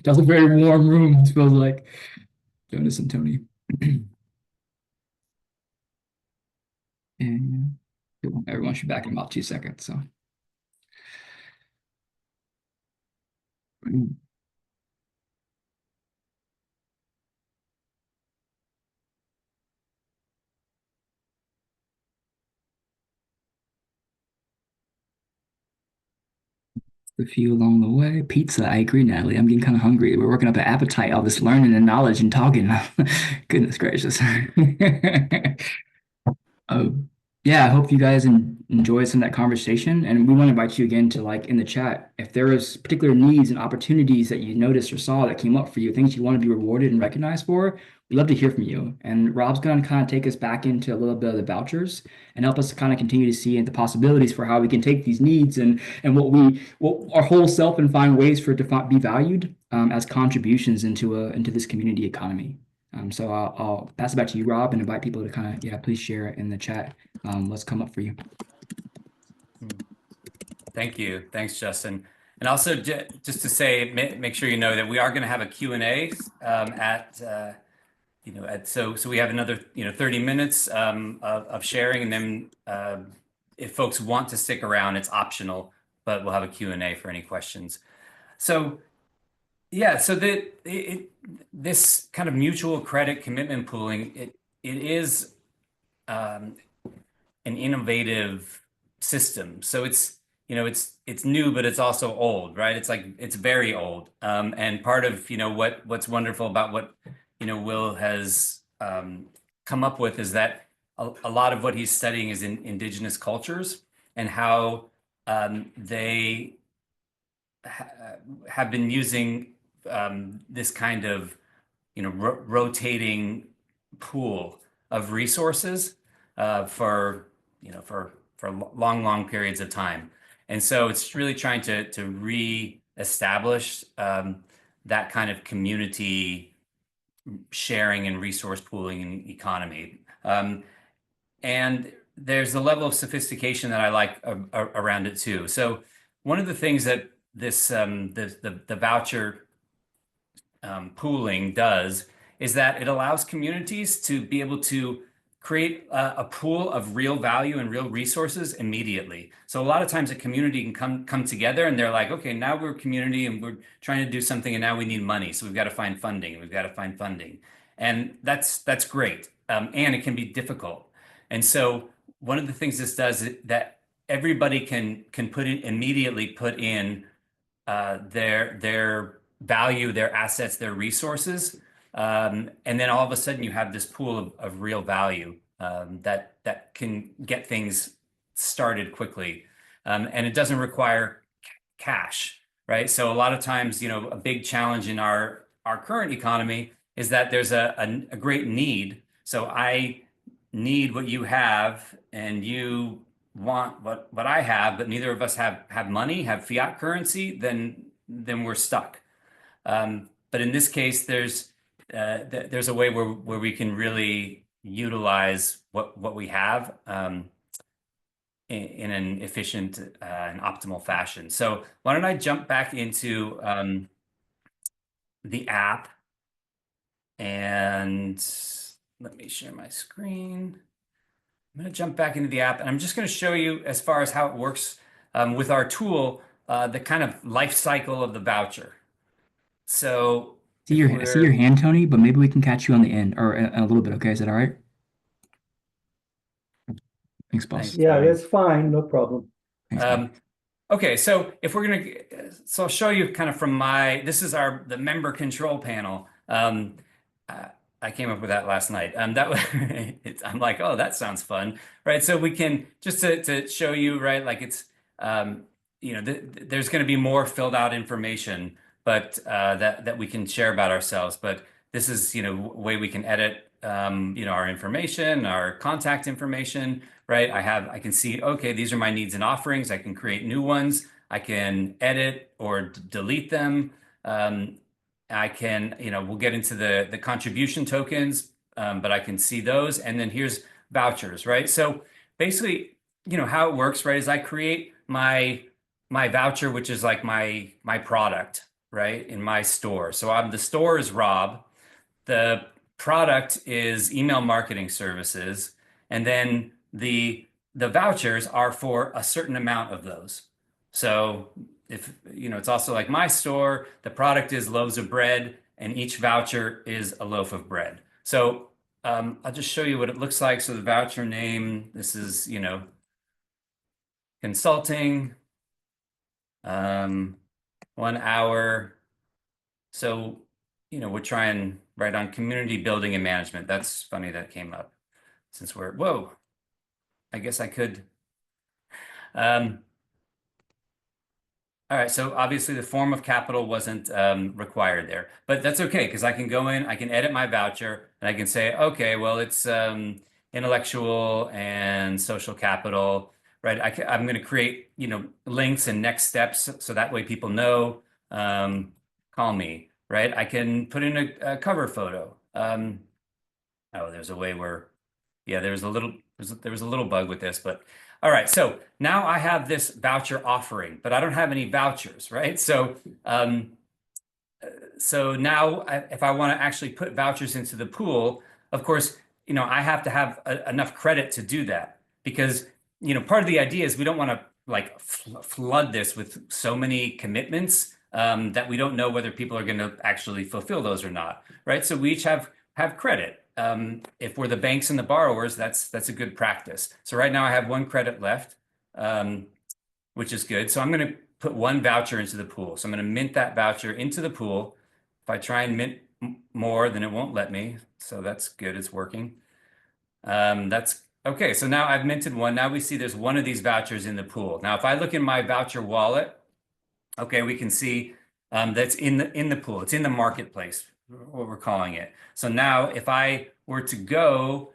that's a very warm room. It feels like Jonas and Tony. And cool. Everyone should be back in about 2 seconds. So. A few along the way. Pizza, I agree, Natalie. I'm getting kind of hungry. We're working up an appetite, all this learning and knowledge and talking. Goodness gracious. Uh, yeah, I hope you guys enjoyed some of that conversation. And we want to invite you again to like in the chat, if there is particular needs and opportunities that you noticed or saw that came up for you, things you want to be rewarded and recognized for, we'd love to hear from you. And Rob's going to kind of take us back into a little bit of the vouchers and help us to kind of continue to see the possibilities for how we can take these needs and what our whole self and find ways for it to be valued as contributions into this community economy. So I'll pass it back to you, Rob, and invite people to kind of, please share it in the chat. What's come up for you. Thank you. Thanks, Justin. And also just to say, make sure you know that we are going to have a Q&A so we have another 30 minutes of sharing, and then if folks want to stick around, it's optional, but we'll have a Q&A for any questions. So yeah, so this kind of mutual credit commitment pooling, it is an innovative system. So it's new, but it's also old, right? It's very old. And part of what's wonderful about what Will has come up with is that a lot of what he's studying is in indigenous cultures and how they have been using this kind of rotating pool of resources for long periods of time. And so it's really trying to re-establish that kind of community sharing and resource pooling economy. And there's a level of sophistication that I like around it too. So one of the things that the voucher pooling does is that it allows communities to be able to create a pool of real value and real resources immediately. So a lot of times a community can come together and they're like, okay, now we're a community and we're trying to do something and now we need money. So we've got to find funding. We've got to find funding. And that's great. And it can be difficult. And so one of the things this does is that everybody can immediately put in their value, their assets, their resources. And then all of a sudden you have this pool of real value that can get things started quickly. And it doesn't require cash, right? So a lot of times, a big challenge in our current economy is that there's a great need. So I need what you have and you want what I have, but neither of us have money, have fiat currency, then we're stuck. But in this case, there's a way where we can really utilize what we have in an efficient and optimal fashion. So why don't I jump back into the app, and let me share my screen. I'm going to jump back into the app, and I'm just going to show you as far as how it works with our tool, the kind of life cycle of the voucher. So I see your hand, Tony, but maybe we can catch you on the end or a little bit. Okay, is that all right? Thanks, boss. Yeah, that's fine. No problem. Thanks, okay, so if we're gonna, so I'll show you kind of from this is the member control panel. I came up with that last night. I'm like, oh, that sounds fun, right? So we can just to show you, right? Like it's, there's going to be more filled out information, but that we can share about ourselves. But this is, a way we can edit, our information, our contact information, right? I can see, okay, these are my needs and offerings. I can create new ones. I can edit or delete them. I can, we'll get into the contribution tokens, but I can see those. And then here's vouchers, right? So basically, how it works, right, is I create my voucher, which is like my product, right, in my store. So the store is Rob. The product is email marketing services, and then the vouchers are for a certain amount of those. So if it's also like my store, the product is loaves of bread, and each voucher is a loaf of bread. So I'll just show you what it looks like. So the voucher name, this is consulting, 1 hour. So we're trying right on community building and management. That's funny that came up since whoa, I guess I could. All right, so obviously the form of capital wasn't required there, but that's okay because I can go in, I can edit my voucher, and I can say, okay, well, it's intellectual and social capital, right? I'm going to create, links and next steps so that way people know, call me, right? I can put in a cover photo. Oh, there's a way where, yeah, there was a little bug with this, but all right. So now I have this voucher offering, but I don't have any vouchers, right? So, so now if I want to actually put vouchers into the pool, of course, I have to have enough credit to do that because, part of the idea is we don't want to like flood this with so many commitments that we don't know whether people are going to actually fulfill those or not, right? So we each have credit. If we're the banks and the borrowers, that's a good practice. So right now I have 1 credit left, which is good. So I'm going to put 1 voucher into the pool. So I'm going to mint that voucher into the pool. If I try and mint more, then it won't let me. So that's good. It's working. That's okay. So now I've minted 1. Now we see there's 1 of these vouchers in the pool. Now, if I look in my voucher wallet, okay, we can see that's in the pool. It's in the marketplace, what we're calling it. So now if I were to go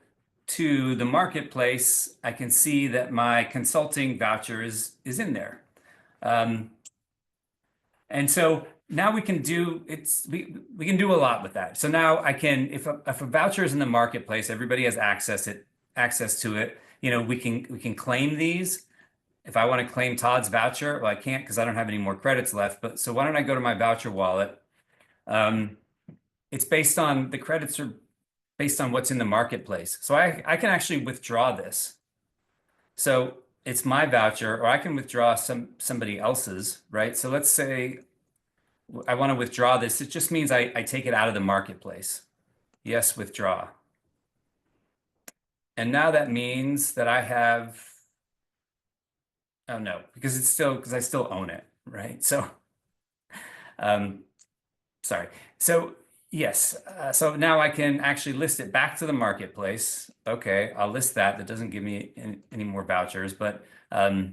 to the marketplace, I can see that my consulting voucher is in there. And so now we can do we can do a lot with that. So now I can, if a voucher is in the marketplace, everybody has access to it. We can claim these. If I want to claim Todd's voucher, well, I can't because I don't have any more credits left. But so why don't I go to my voucher wallet? It's based on the credits are based on what's in the marketplace. So I can actually withdraw this. So it's my voucher, or I can withdraw somebody else's, right? So let's say I want to withdraw this. It just means I take it out of the marketplace. Yes, withdraw. And now that means that I have, oh no, because I still own it, right? So, sorry. So yes, so now I can actually list it back to the marketplace. Okay, I'll list that. That doesn't give me any more vouchers, but all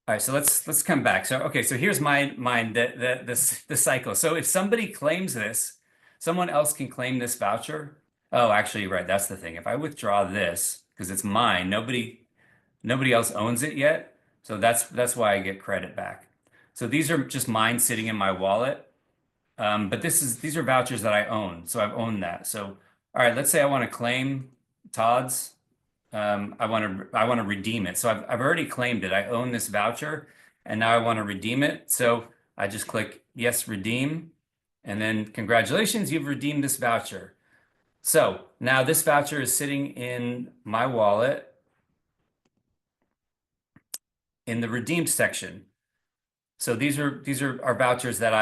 right. So let's come back. So okay, so here's the cycle. So if somebody claims this, someone else can claim this voucher. Oh, actually, right. That's the thing. If I withdraw this because it's mine, nobody else owns it yet. So that's why I get credit back. So these are just mine sitting in my wallet. But these are vouchers that I own. So I've owned that. So, all right, let's say I want to claim Todd's. I want to redeem it. So I've already claimed it. I own this voucher and now I want to redeem it. So I just click yes, redeem. And then congratulations, you've redeemed this voucher. So now this voucher is sitting in my wallet in the redeemed section. So these are vouchers that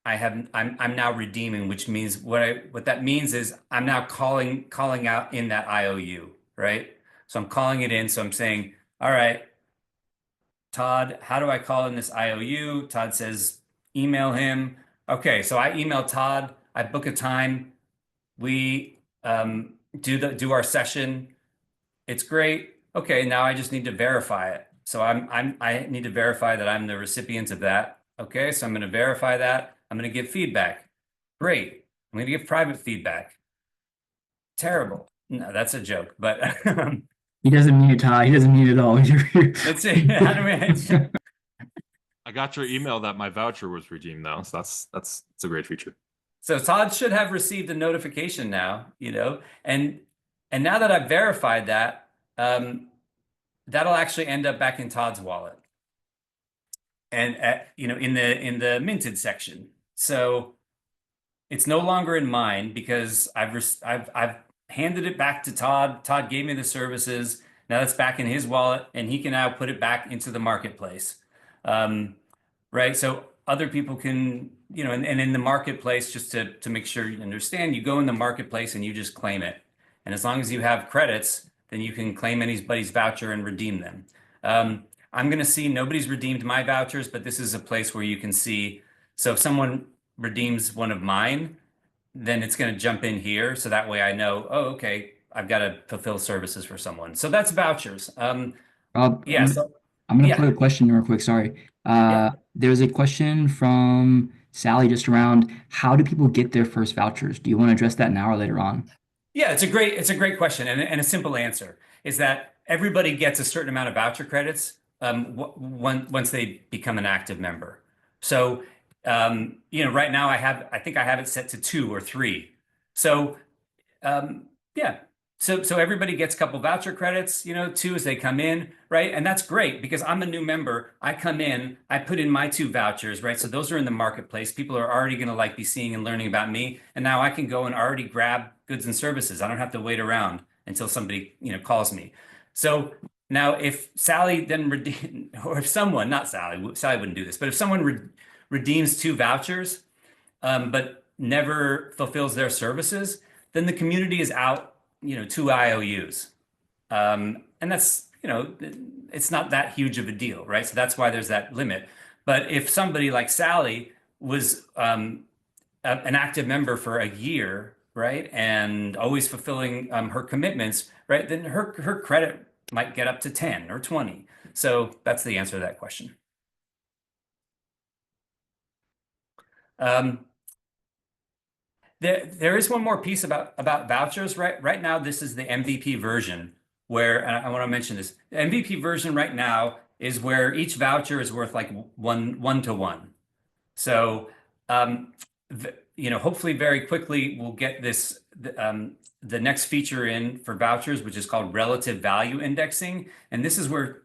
I'm now redeeming, which means what that means is I'm now calling out in that IOU, right? So I'm calling it in. So I'm saying, all right, Todd, how do I call in this IOU? Todd says, email him. Okay, so I email Todd, I book a time, we do our session. It's great. Okay, now I just need to verify it. So I need to verify that I'm the recipient of that. Okay, so I'm going to verify that. I'm going to give feedback. Great. I'm going to give private feedback. Terrible. No, that's a joke, but he doesn't mean it, Todd. He doesn't mean it at all. let's see. How do we? I got your email that my voucher was redeemed though, so that's a great feature. So Todd should have received a notification now, and now that I've verified that, that'll actually end up back in Todd's wallet, and in the minted section. So it's no longer in mine because I've handed it back to Todd. Todd gave me the services. Now it's back in his wallet, and he can now put it back into the marketplace. Right. So other people can, and in the marketplace, just to make sure you understand, you go in the marketplace and you just claim it. And as long as you have credits, then you can claim anybody's voucher and redeem them. I'm going to see nobody's redeemed my vouchers, but this is a place where you can see. So if someone redeems one of mine, then it's going to jump in here. So that way I know, oh, okay, I've got to fulfill services for someone. So that's vouchers. Rob, Yeah. So I'm gonna yeah. play a question real quick. Sorry. Yeah. There's a question from Sally just around how do people get their first vouchers? Do you want to address that now or later on? Yeah, it's a great question, and a simple answer is that everybody gets a certain amount of voucher credits once they become an active member. So right now I think I have it set to 2 or 3. So yeah. So everybody gets a couple voucher credits, 2 as they come in, right? And that's great because I'm a new member. I come in, I put in my 2 vouchers, right? So those are in the marketplace. People are already going to be seeing and learning about me. And now I can go and already grab goods and services. I don't have to wait around until somebody, calls me. So now if Sally then or if someone, not Sally wouldn't do this, but if someone redeems 2 vouchers, but never fulfills their services, then the community is out 2 IOUs. And that's, it's not that huge of a deal, right? So that's why there's that limit. But if somebody like Sally was an active member for a year, right, and always fulfilling her commitments, right, then her credit might get up to 10 or 20. So that's the answer to that question. There is one more piece about vouchers, right? Right now, this is the MVP version where, and I want to mention this, the MVP version right now is where each voucher is worth like one to one. So, hopefully very quickly we'll get this, the next feature in for vouchers, which is called relative value indexing. And this is where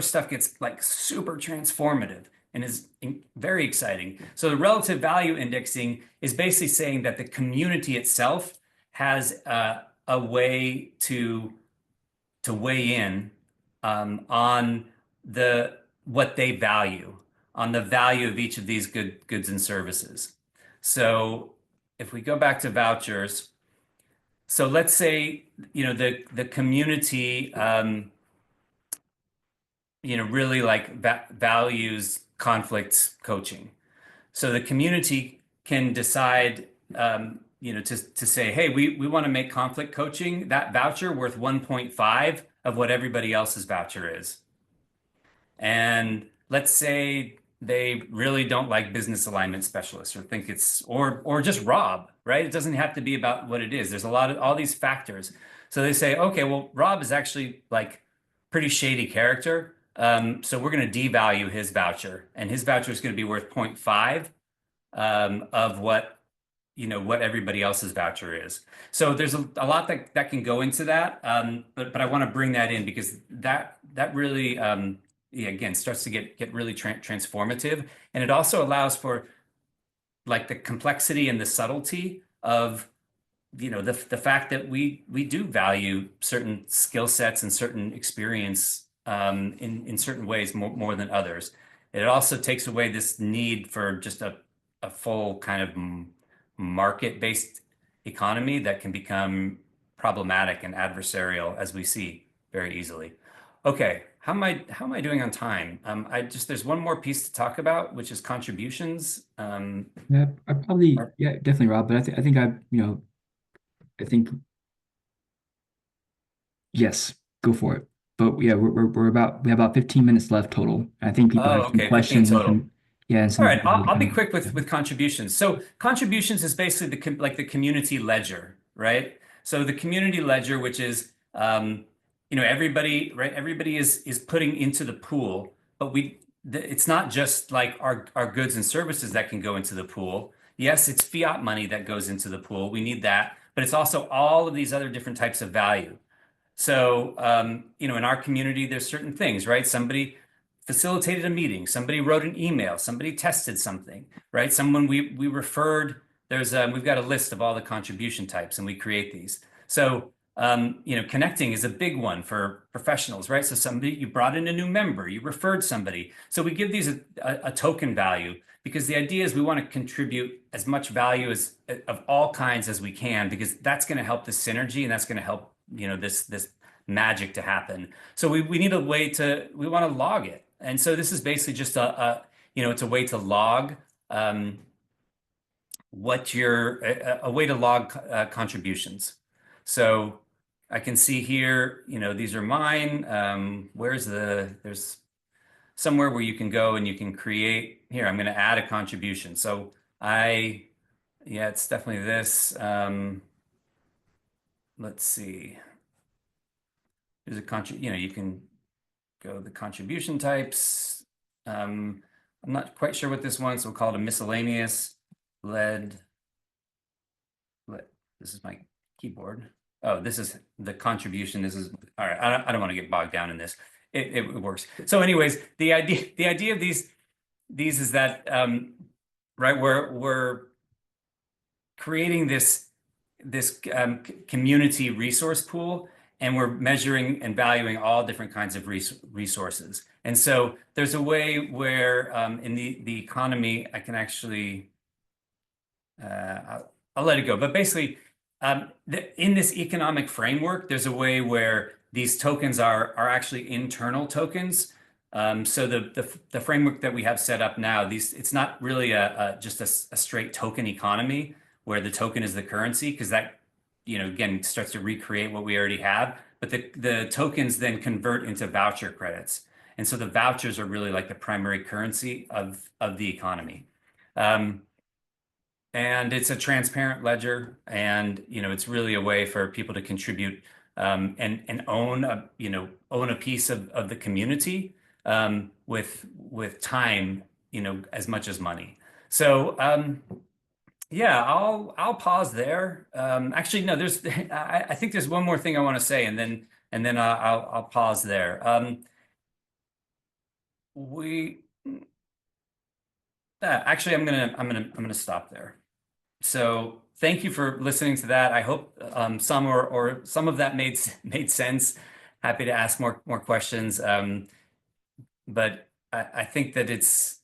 stuff gets like super transformative and is very exciting. So the relative value indexing is basically saying that the community itself has a way to weigh in on what they value, on the value of each of these goods and services. So if we go back to vouchers, so let's say the community really values conflict coaching. So the community can decide, to say, hey, we want to make conflict coaching, that voucher, worth 1.5 of what everybody else's voucher is. And let's say they really don't like business alignment specialists or think it's, or just Rob, right? It doesn't have to be about what it is. There's all these factors. So they say, okay, well, Rob is actually like pretty shady character. So we're going to devalue his voucher, and his voucher is going to be worth 0.5 of what everybody else's voucher is. So there's a lot that can go into that, but I want to bring that in because that really again starts to get really transformative, and it also allows for like the complexity and the subtlety of the fact that we do value certain skill sets and certain experience in certain ways more than others. It also takes away this need for just a full kind of market-based economy that can become problematic and adversarial, as we see very easily. Okay, how am I doing on time? There's one more piece to talk about, which is contributions. Yeah, definitely, Rob. But I think yes, go for it. But yeah, we have about 15 minutes left total. I think people have some questions. 15 total. And All right, I'll be quick with contributions. So contributions is basically the community ledger, right? So the community ledger, which is everybody, right? Everybody is putting into the pool, but it's not just like our goods and services that can go into the pool. Yes, it's fiat money that goes into the pool. We need that, but it's also all of these other different types of value. So, in our community, there's certain things, right? Somebody facilitated a meeting, somebody wrote an email, somebody tested something, right? Someone we referred, we've got a list of all the contribution types and we create these. So, connecting is a big one for professionals, right? So you brought in a new member, you referred somebody. So we give these a token value because the idea is we want to contribute as much value of all kinds as we can, because that's going to help the synergy and that's going to help, this magic to happen. So we need a way we want to log it. And so this is basically just it's a way to log a way to log contributions. So I can see here, these are mine. There's somewhere where you can go and you can create. Here, I'm going to add a contribution. So it's definitely this. Let's see. There's you can go the contribution types. I'm not quite sure what this one is, so we'll call it a miscellaneous lead. This is my keyboard. Oh, this is the contribution. This is all right. I don't want to get bogged down in this. It works. So, anyways, the idea of these is that right, we're creating this community resource pool, and we're measuring and valuing all different kinds of resources. And so there's a way where in the economy, I can actually I'll let it go. But basically, in this economic framework, there's a way where these tokens are actually internal tokens. So the framework that we have set up now, it's not really just a straight token economy where the token is the currency, because that, again, starts to recreate what we already have. But the tokens then convert into voucher credits. And so the vouchers are really like the primary currency of the economy. And it's a transparent ledger, and it's really a way for people to contribute and own a piece of the community with time, as much as money. So yeah, I'll pause there. Actually, no, I think there's one more thing I want to say, and then I'll pause there. Actually, I'm gonna stop there. So thank you for listening to that. I hope some or some of that made sense. Happy to ask more questions. But I think that it's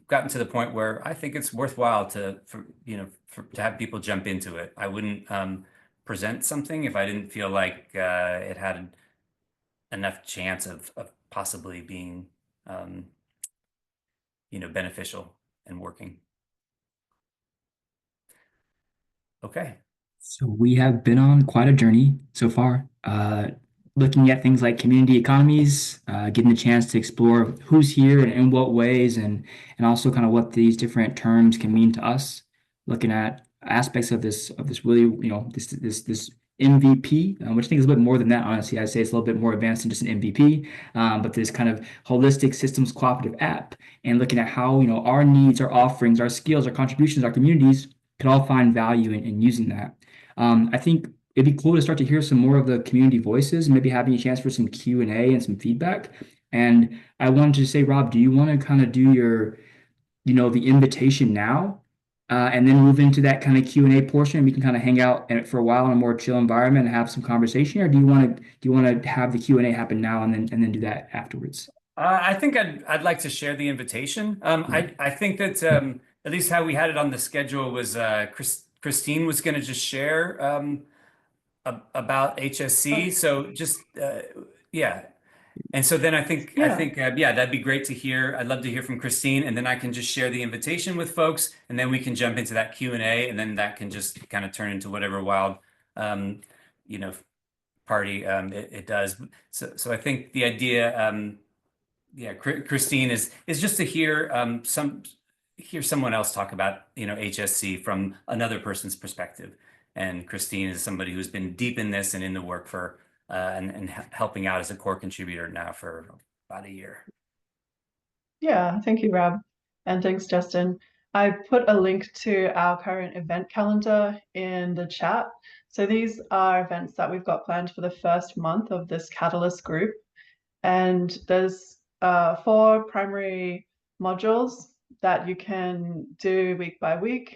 gotten to the point where I think it's worthwhile to have people jump into it. I wouldn't present something if I didn't feel like it had enough chance of possibly being beneficial and working. Okay. So we have been on quite a journey so far, looking at things like community economies, getting the chance to explore who's here and in what ways, and also kind of what these different terms can mean to us. Looking at aspects of this really, this MVP, which I think is a bit more than that. Honestly, I'd say it's a little bit more advanced than just an MVP, but this kind of holistic systems cooperative app, and looking at how our needs, our offerings, our skills, our contributions, our communities can all find value in using that. I think it'd be cool to start to hear some more of the community voices, maybe having a chance for some Q&A and some feedback. And I wanted to say, Rob, do you want to kind of do your, the invitation now, and then move into that kind of Q&A portion? We can kind of hang out for a while in a more chill environment and have some conversation, or do you want to have the Q&A happen now and then do that afterwards? I think I'd like to share the invitation. I think that at least how we had it on the schedule was Christine was going to just share about HSC. So just yeah. And so then I think that'd be great to hear. I'd love to hear from Christine, and then I can just share the invitation with folks, and then we can jump into that Q&A, and then that can just kind of turn into whatever wild party it does. So I think the idea Christine is just to hear someone else talk about HSC from another person's perspective. And Christine is somebody who's been deep in this and in the work for and helping out as a core contributor now for about a year. Yeah, thank you, Rob. And thanks, Justin. I put a link to our current event calendar in the chat. So these are events that we've got planned for the first month of this Catalyst group. And there's 4 primary modules that you can do week by week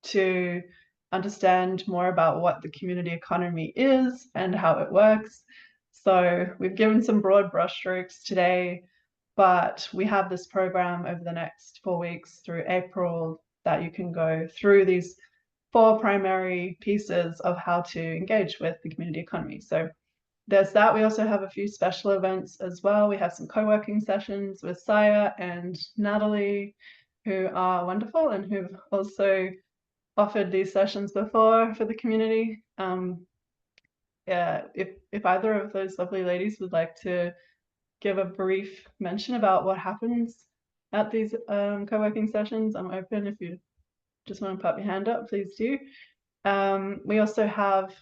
to understand more about what the community economy is and how it works. So we've given some broad brushstrokes today, but we have this program over the next 4 weeks through April that you can go through these 4 primary pieces of how to engage with the community economy. So there's that. We also have a few special events as well. We have some co-working sessions with Saya and Natalie, who are wonderful and who've also offered these sessions before for the community. Yeah, if either of those lovely ladies would like to give a brief mention about what happens at these co-working sessions, I'm open. If you just want to pop your hand up, please do. We also have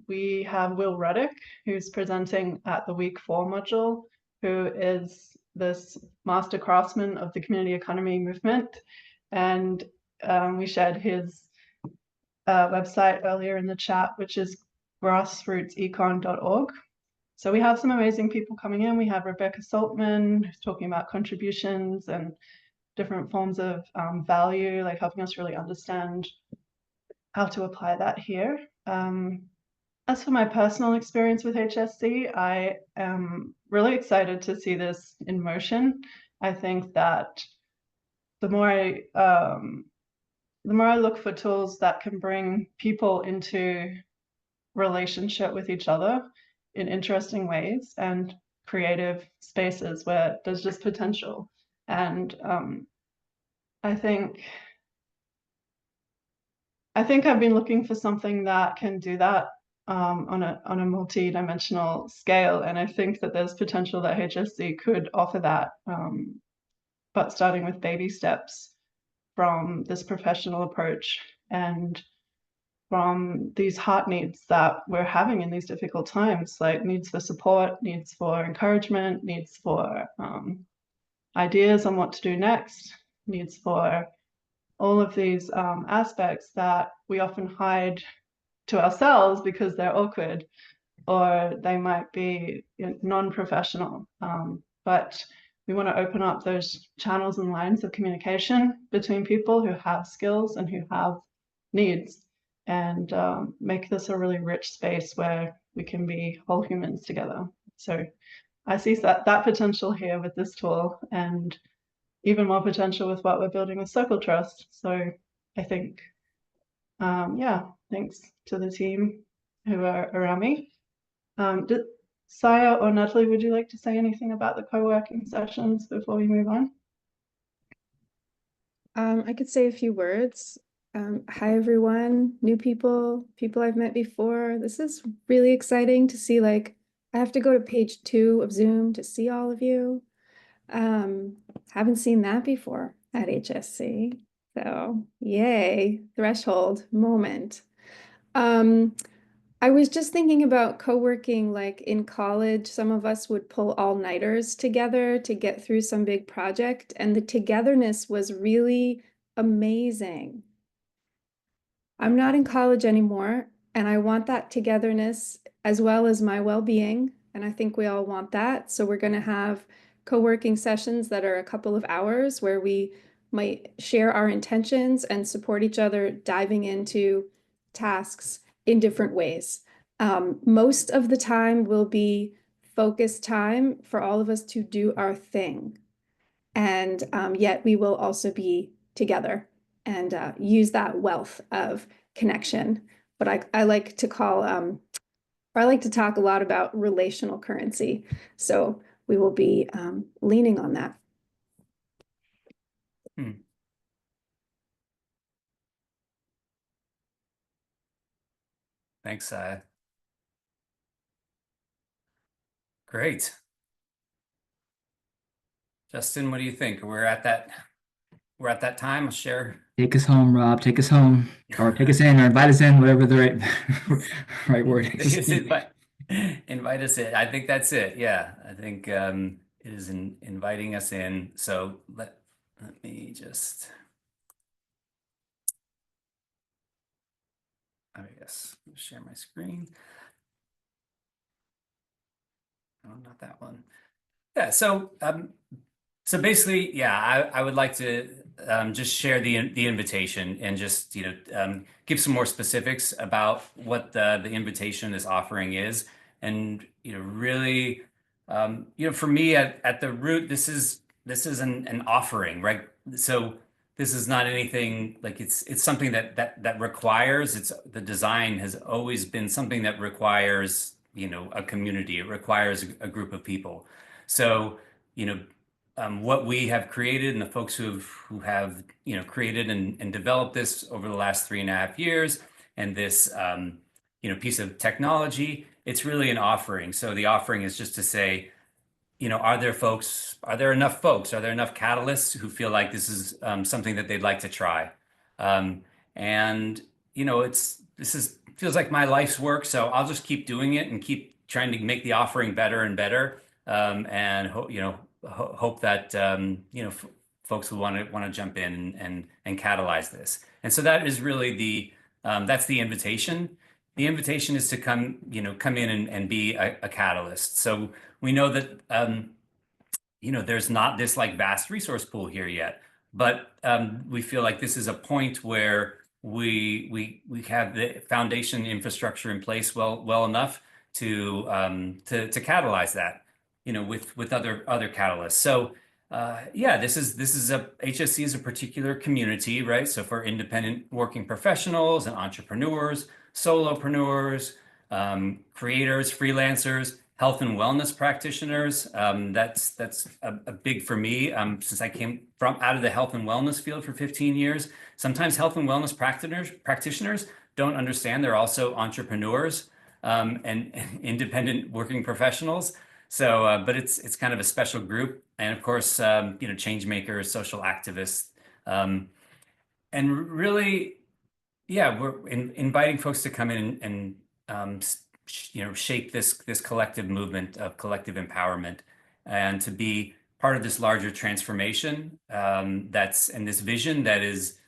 Will Ruddick, who's presenting at the week 4 module, who is this master craftsman of the community economy movement. And we shared his website earlier in the chat, which is grassrootsecon.org. So we have some amazing people coming in. We have Rebecca Saltman, who's talking about contributions and different forms of value, like helping us really understand how to apply that here. As for my personal experience with HSC, I am really excited to see this in motion. I think that the more I look for tools that can bring people into relationship with each other in interesting ways and creative spaces where there's just potential. And I think I've been looking for something that can do that on a multi-dimensional scale, and I think that there's potential that HSC could offer that, but starting with baby steps from this professional approach and from these heart needs that we're having in these difficult times, like needs for support, needs for encouragement, needs for ideas on what to do next, needs for all of these aspects that we often hide to ourselves because they're awkward or they might be non-professional. But we want to open up those channels and lines of communication between people who have skills and who have needs, and make this a really rich space where we can be whole humans together. So I see that potential here with this tool, and even more potential with what we're building with Circle Trust. So I think, yeah, thanks to the team who are around me. Saya or Natalie, would you like to say anything about the co-working sessions before we move on? I could say a few words. Hi, everyone, new people I've met before. This is really exciting to see. Like, I have to go to page 2 of Zoom to see all of you. Haven't seen that before at HSC. So yay, threshold moment. I was just thinking about co-working, like in college, some of us would pull all-nighters together to get through some big project, and the togetherness was really amazing. I'm not in college anymore, and I want that togetherness as well as my well-being, and I think we all want that. So we're going to have co-working sessions that are a couple of hours where we might share our intentions and support each other, diving into tasks in different ways. Most of the time will be focused time for all of us to do our thing. And yet we will also be together and use that wealth of connection. But I like to call, or I like to talk a lot about relational currency. So we will be leaning on that. Thanks, Saya. Great. Justin, what do you think? We're at that time. I'll share. Take us home, Rob. Take us home, or take us in, or invite us in, whatever the right word is. Invite us in. I think that's it. Yeah, I think it is inviting us in. So let me just. yes, share my screen. Oh, not that one. Yeah, so basically, yeah, I would like to just share the invitation and just give some more specifics about what the invitation, this offering is, and really for me at the root, this is an offering, right? So this is not anything like it's something that requires, the design has always been something that requires a community. It requires a group of people. So what we have created and the folks who have created and developed this over the last 3.5 years, and this piece of technology, it's really an offering. So the offering is just to say, are there enough folks, are there enough catalysts who feel like this is something that they'd like to try? And feels like my life's work, so I'll just keep doing it and keep trying to make the offering better and better, and hope that folks will want to jump in and catalyze this. And so that is really that's the invitation. The invitation is to come in and be a catalyst. So we know that there's not this like vast resource pool here yet, but we feel like this is a point where we have the foundation infrastructure in place well enough to catalyze that with other catalysts. So yeah, this is HSC is a particular community, right? So for independent working professionals and entrepreneurs, solopreneurs, creators, freelancers, health and wellness practitioners. That's a big for me, since I came out of the health and wellness field for 15 years. Sometimes health and wellness practitioners don't understand they're also entrepreneurs and independent working professionals. So, but it's kind of a special group, and of course, change makers, social activists, and really, yeah, we're inviting folks to come in and shape this collective movement of collective empowerment, and to be part of this larger transformation and this vision that is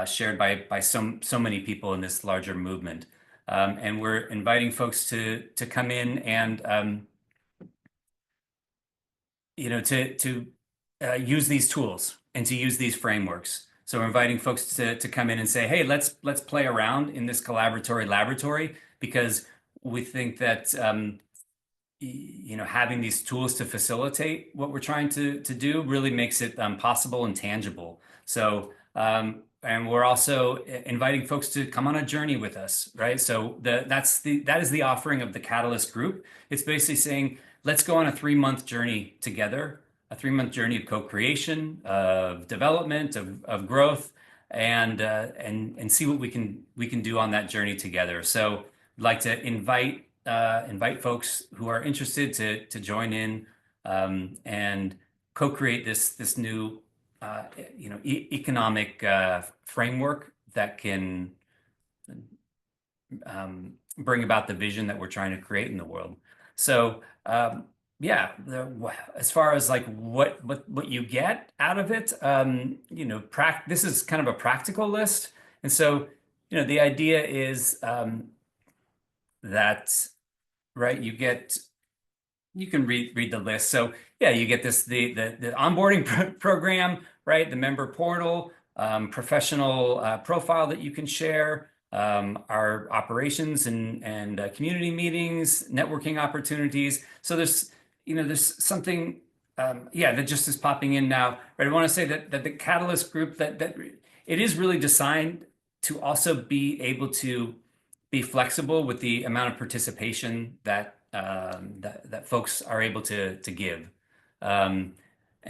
shared by so many people in this larger movement. And we're inviting folks to come in and to use these tools and to use these frameworks. So we're inviting folks to come in and say, hey, let's play around in this collaboratory laboratory, because we think that having these tools to facilitate what we're trying to do really makes it possible and tangible. So and we're also inviting folks to come on a journey with us, right? So that is the offering of the Catalyst group. It's basically saying, let's go on a 3-month journey together, a 3-month journey of co-creation, of development, of growth, and see what we can do on that journey together. So I'd like to invite folks who are interested to join in and co-create this new economic framework that can bring about the vision that we're trying to create in the world. So yeah, as far as like what you get out of it, this is kind of a practical list. And so, the idea is that, right, you can read the list. So yeah, you get the onboarding program, right? The member portal, professional profile that you can share, our operations and community meetings, networking opportunities. So there's something, that just is popping in now, right? I want to say that the Catalyst group, that it is really designed to also be able to be flexible with the amount of participation that folks are able to give. And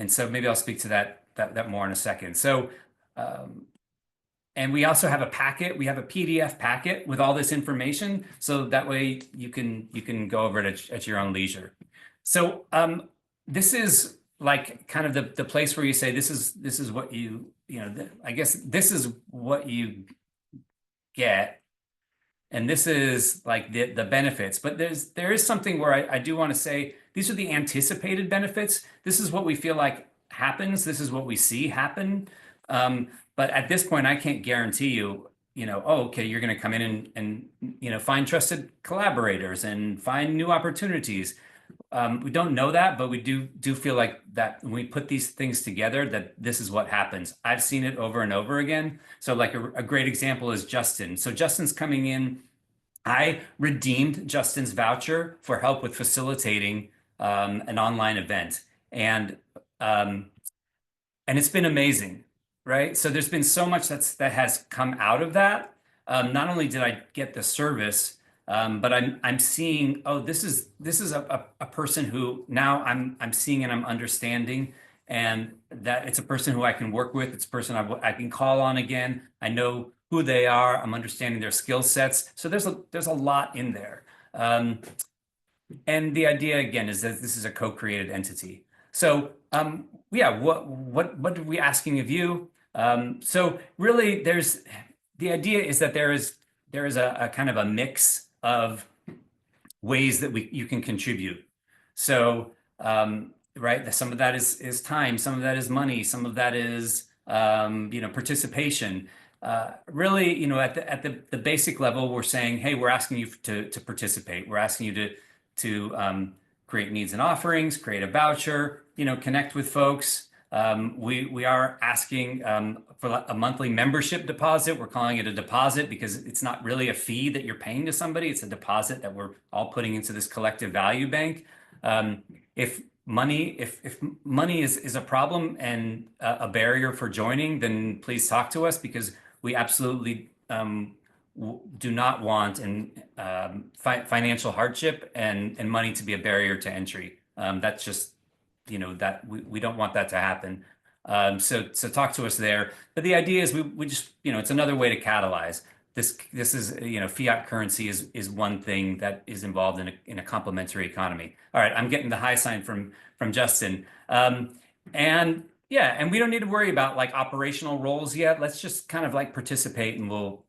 so maybe I'll speak to that more in a second. So, and we also have a packet. We have a PDF packet with all this information, so that way you can go over it at your own leisure. So this is like kind of the place where you say this is what I guess this is what you get, and this is like the benefits. But there is something where I do want to say these are the anticipated benefits. This is what we feel like happens. This is what we see happen. But at this point, I can't guarantee you, oh, okay, you're going to come in and find trusted collaborators and find new opportunities. We don't know that, but we do feel like that when we put these things together, that this is what happens. I've seen it over and over again. So like a great example is Justin. So Justin's coming in. I redeemed Justin's voucher for help with facilitating an online event. And it's been amazing, right? So there's been so much that has come out of that. Not only did I get the service, but I'm seeing, oh, this is a person who now I'm seeing and I'm understanding, and that it's a person who I can work with. It's a person I can call on again. I know who they are. I'm understanding their skill sets. So there's a lot in there. And the idea again is that this is a co-created entity. So yeah, what are we asking of you? So really, the idea is that there is a kind of a mix of ways that you can contribute. So right, some of that is time, some of that is money, some of that is participation. Really, at the basic level, we're saying, hey, we're asking you to participate. We're asking you to create needs and offerings, create a voucher, connect with folks. We are asking for a monthly membership deposit. We're calling it a deposit because it's not really a fee that you're paying to somebody. It's a deposit that we're all putting into this collective value bank. If money is a problem and a barrier for joining, then please talk to us, because we absolutely do not want financial hardship and money to be a barrier to entry. That's just, that we don't want that to happen. So talk to us there. But the idea is we just, it's another way to catalyze. This is, fiat currency is one thing that is involved in a complementary economy. All right, I'm getting the high sign from Justin. And yeah, and we don't need to worry about like operational roles yet. Let's just kind of like participate, and we'll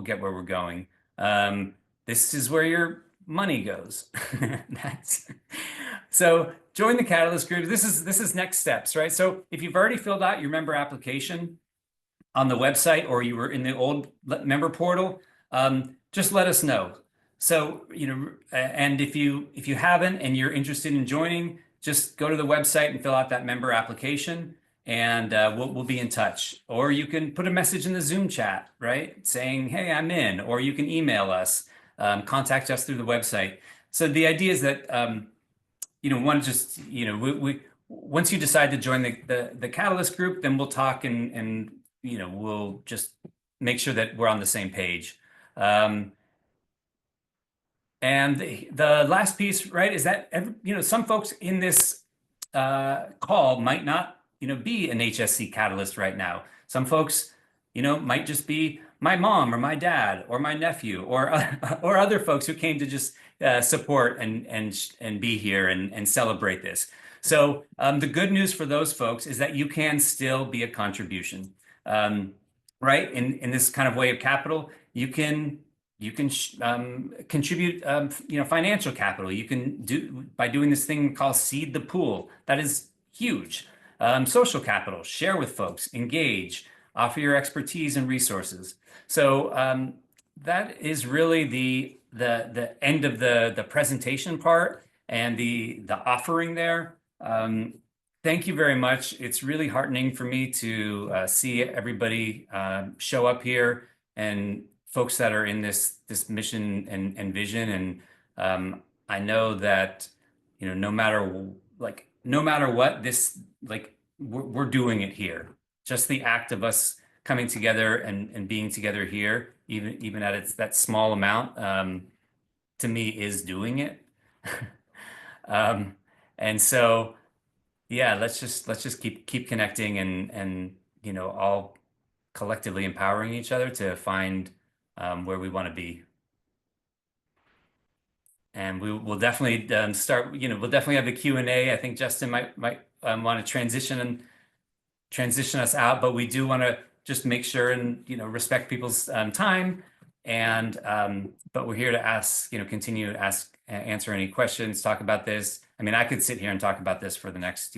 get where we're going. This is where your money goes. So join the Catalyst group. This is next steps, right? So if you've already filled out your member application on the website, or you were in the old member portal, just let us know. So, and if you haven't and you're interested in joining, just go to the website and fill out that member application, and we'll be in touch. Or you can put a message in the Zoom chat, right, saying, hey, I'm in, or you can email us, contact us through the website. So the idea is that, once you decide to join the Catalyst group, then we'll talk and we'll just make sure that we're on the same page. And the last piece, right, is that some folks in this call might not be an HSC Catalyst right now. Some folks might just be my mom or my dad or my nephew or other folks who came to just support and be here and celebrate this. So the good news for those folks is that you can still be a contribution, right? In this kind of way of capital, you can contribute, financial capital. You can do by doing this thing called seed the pool. That is huge. Social capital, share with folks, engage, offer your expertise and resources. So that is really the end of the presentation part and the offering there. Thank you very much. It's really heartening for me to see everybody show up here, and folks that are in this mission and vision. And I know that no matter what, this, like, we're doing it here. Just the act of us coming together and being together here, even at that small amount, to me is doing it. And so, yeah, let's just keep connecting and all collectively empowering each other to find where we want to be. And we'll definitely start. We'll definitely have the Q&A. I think Justin might want to transition us out, but we do want to just make sure and respect people's time. And but we're here to ask, continue to answer any questions, talk about this. I mean, I could sit here and talk about this for the next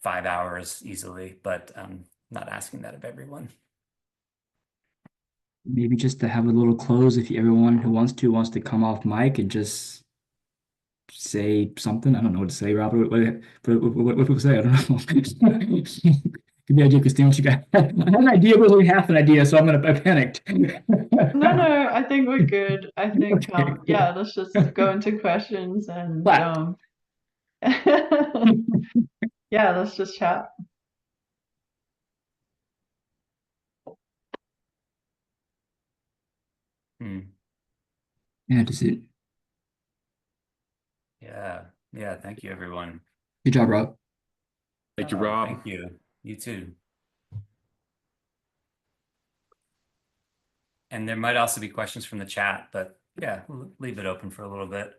5 hours easily, but I'm not asking that of everyone. maybe just to have a little close if everyone who wants to come off mic and just say something. I don't know what to say, Robert. What people say? I don't know. Give me an idea, Christine. What you got? I had an idea, but only half an idea, so I panicked. No, I think we're good. I think Okay, cool. yeah, let's just go into questions and Clap. yeah, let's just chat. Yeah, just it. Yeah. Thank you, everyone. Good job, Rob. Thank you, Oh, Rob. Thank you. You too. And there might also be questions from the chat, but yeah, we'll leave it open for a little bit.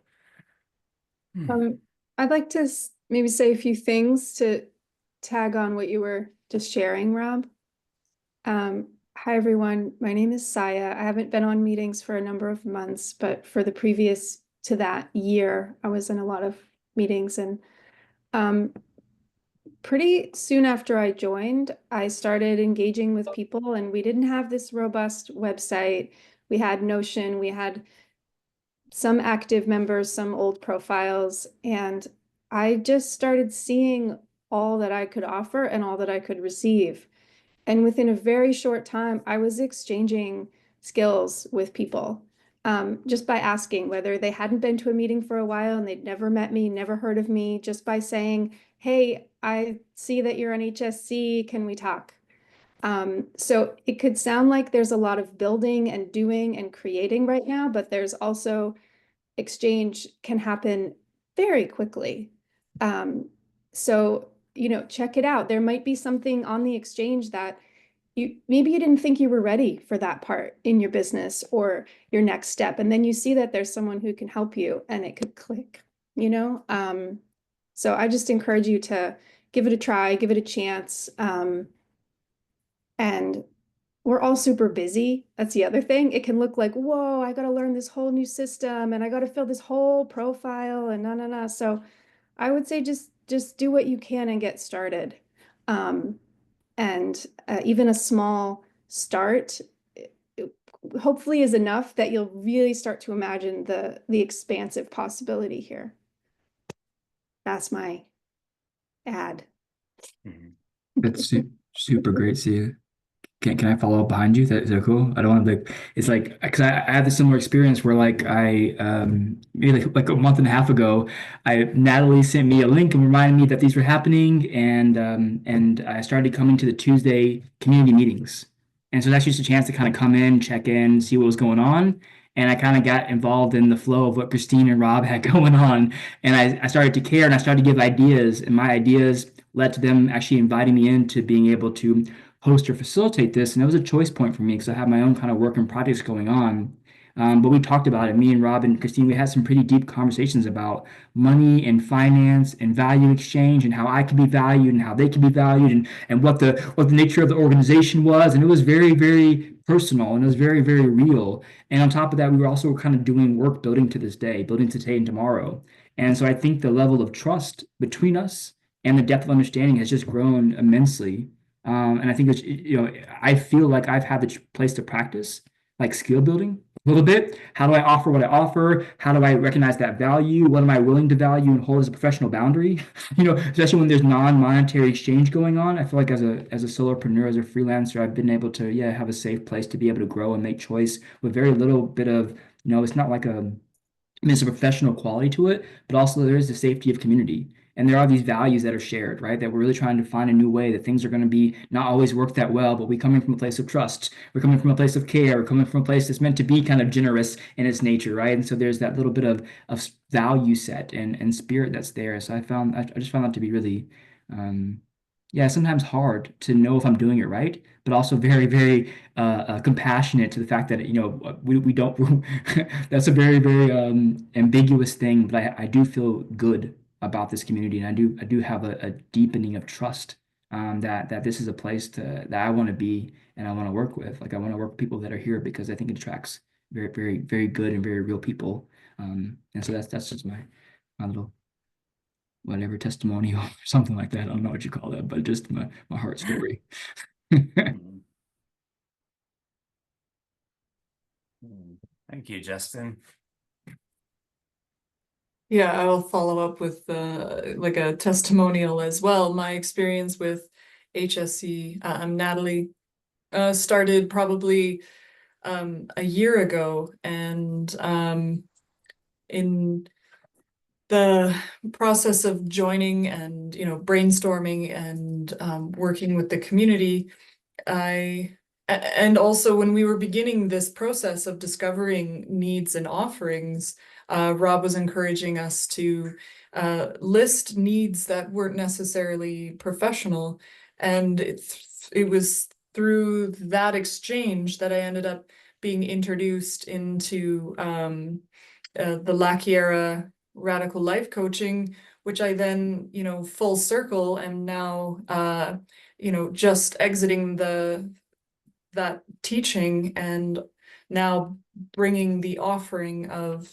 I'd like to maybe say a few things to tag on what you were just sharing, Rob. Hi, everyone. My name is Saya. I haven't been on meetings for a number of months, but for the previous to that year, I was in a lot of meetings. And pretty soon after I joined, I started engaging with people, and we didn't have this robust website. We had Notion, we had some active members, some old profiles, and I just started seeing all that I could offer and all that I could receive. And within a very short time, I was exchanging skills with people just by asking whether they hadn't been to a meeting for a while and they'd never met me, never heard of me, just by saying, hey, I see that you're an HSC, can we talk? So it could sound like there's a lot of building and doing and creating right now, but there's also exchange can happen very quickly. So, check it out. There might be something on the exchange that maybe you didn't think you were ready for that part in your business or your next step. And then you see that there's someone who can help you and it could click, So I just encourage you to give it a try, give it a chance. And we're all super busy. That's the other thing. It can look like, whoa, I got to learn this whole new system and I got to fill this whole profile and no. So I would say just do what you can and get started. And even a small start hopefully is enough that you'll really start to imagine the expansive possibility here. That's my ad. That's super great. See you. Can I follow up behind you? Is that cool? I don't want to it's like because I had this similar experience where I maybe like a month and a half ago, Natalie sent me a link and reminded me that these were happening, and I started coming to the Tuesday community meetings, and so that's just a chance to kind of come in, check in, see what was going on, and I kind of got involved in the flow of what Christine and Rob had going on, and I started to care and I started to give ideas, and my ideas led to them actually inviting me in to being able to host or facilitate this. And it was a choice point for me because I have my own kind of work and projects going on. But we talked about it. Me and Rob and Christine, we had some pretty deep conversations about money and finance and value exchange and how I could be valued and how they could be valued and what the nature of the organization was. And it was very, very personal and it was very, very real. And on top of that, we were also kind of doing work building to this day, building today and tomorrow. And so I think the level of trust between us and the depth of understanding has just grown immensely. And I think it's, I feel like I've had the place to practice like skill building a little bit. How do I offer what I offer? How do I recognize that value? What am I willing to value and hold as a professional boundary? Especially when there's non-monetary exchange going on. I feel like as a solopreneur, as a freelancer, I've been able to, have a safe place to be able to grow and make choice with very little bit of, it's not like there's a professional quality to it, but also there is the safety of community. And there are these values that are shared, right? That we're really trying to find a new way that things are going to be not always work that well, but we coming from a place of trust. We're coming from a place of care. We're coming from a place that's meant to be kind of generous in its nature, right? And so there's that little bit of value set and spirit that's there. So I just found that to be really, sometimes hard to know if I'm doing it right, but also very, very compassionate to the fact that we don't. That's a very, very ambiguous thing, but I do feel good about this community, and I do have a deepening of trust that this is a place that I want to be and I want to work with. Like I want to work with people that are here because I think it attracts very, very, very good and very real people. And so that's just my little whatever testimonial or something like that. I don't know what you call that, but just my heart story. Thank you, Justin. Yeah, I'll follow up with like a testimonial as well. My experience with HSC, Natalie, started probably a year ago, and in the process of joining and brainstorming and working with the community, and also when we were beginning this process of discovering needs and offerings, Rob was encouraging us to list needs that weren't necessarily professional, and it was through that exchange that I ended up being introduced into the Lakiera Radical Life Coaching, which I then, full circle am now, just exiting that teaching and now bringing the offering of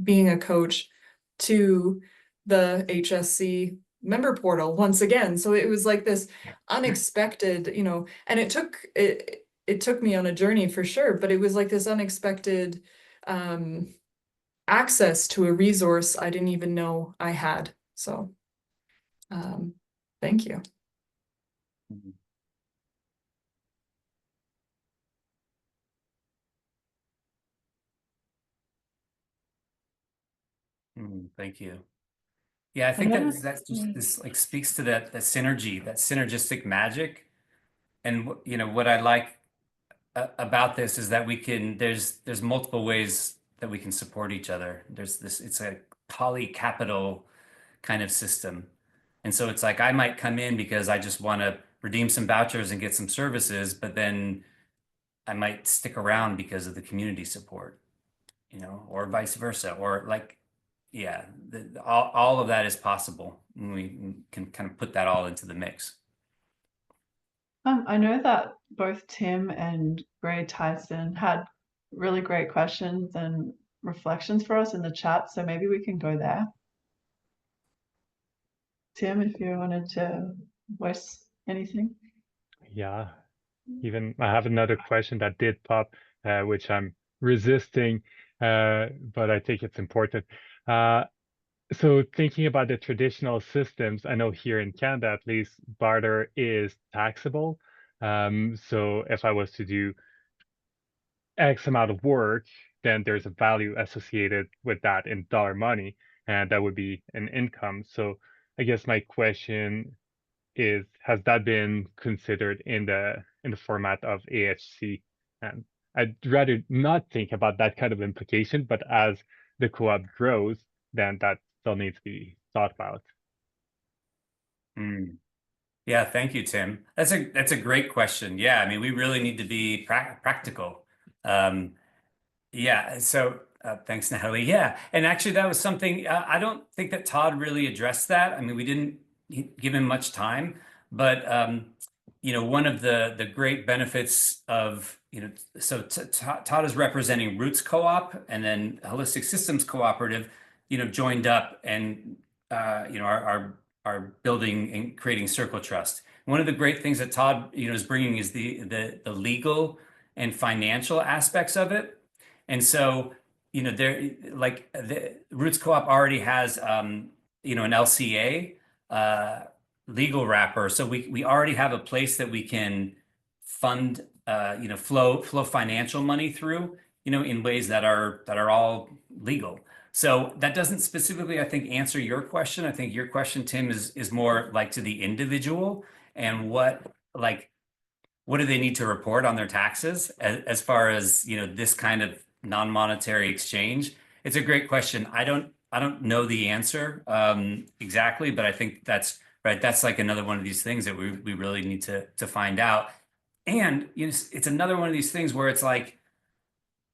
being a coach to the HSC member portal once again. So it was like this unexpected, and it took me on a journey for sure, but it was like this unexpected access to a resource I didn't even know I had. So thank you. Thank you. Yeah, I think that's just this like speaks to that synergy, that synergistic magic. And what I like about this is that there's multiple ways that we can support each other. It's a poly-capital kind of system. And so it's like I might come in because I just want to redeem some vouchers and get some services, but then I might stick around because of the community support, or vice versa, or like, yeah, all of that is possible when we can kind of put that all into the mix. I know that both Tim and Gray Tyson had really great questions and reflections for us in the chat, so maybe we can go there. Tim, if you wanted to voice anything. Yeah, even I have another question that did pop, which I'm resisting, but I think it's important. So thinking about the traditional systems, I know here in Canada, at least, barter is taxable. So if I was to do X amount of work, then there's a value associated with that in dollar money, and that would be an income. So I guess my question is, has that been considered in the format of AHC? And I'd rather not think about that kind of implication, but as the co-op grows, then that still needs to be thought about. Yeah, thank you, Tim. That's a great question. Yeah, I mean, we really need to be practical. Yeah, so thanks, Natalie. Yeah, and actually that was something, I don't think that Todd really addressed that. I mean, we didn't give him much time, but one of the great benefits of, so Todd is representing Roots Co-op, and then Holistic Systems Cooperative, joined up and, are building and creating Circle Trust. One of the great things that Todd, is bringing is the legal and financial aspects of it. And so, there, like the Roots Co-op already has, an LCA legal wrapper. So we already have a place that we can fund, flow financial money through, in ways that are all legal. So that doesn't specifically, I think, answer your question. I think your question, Tim, is more like to the individual and what do they need to report on their taxes as far as, this kind of non-monetary exchange? It's a great question. I don't know the answer exactly, but I think that's right. That's like another one of these things that we really need to find out. And it's another one of these things where it's like,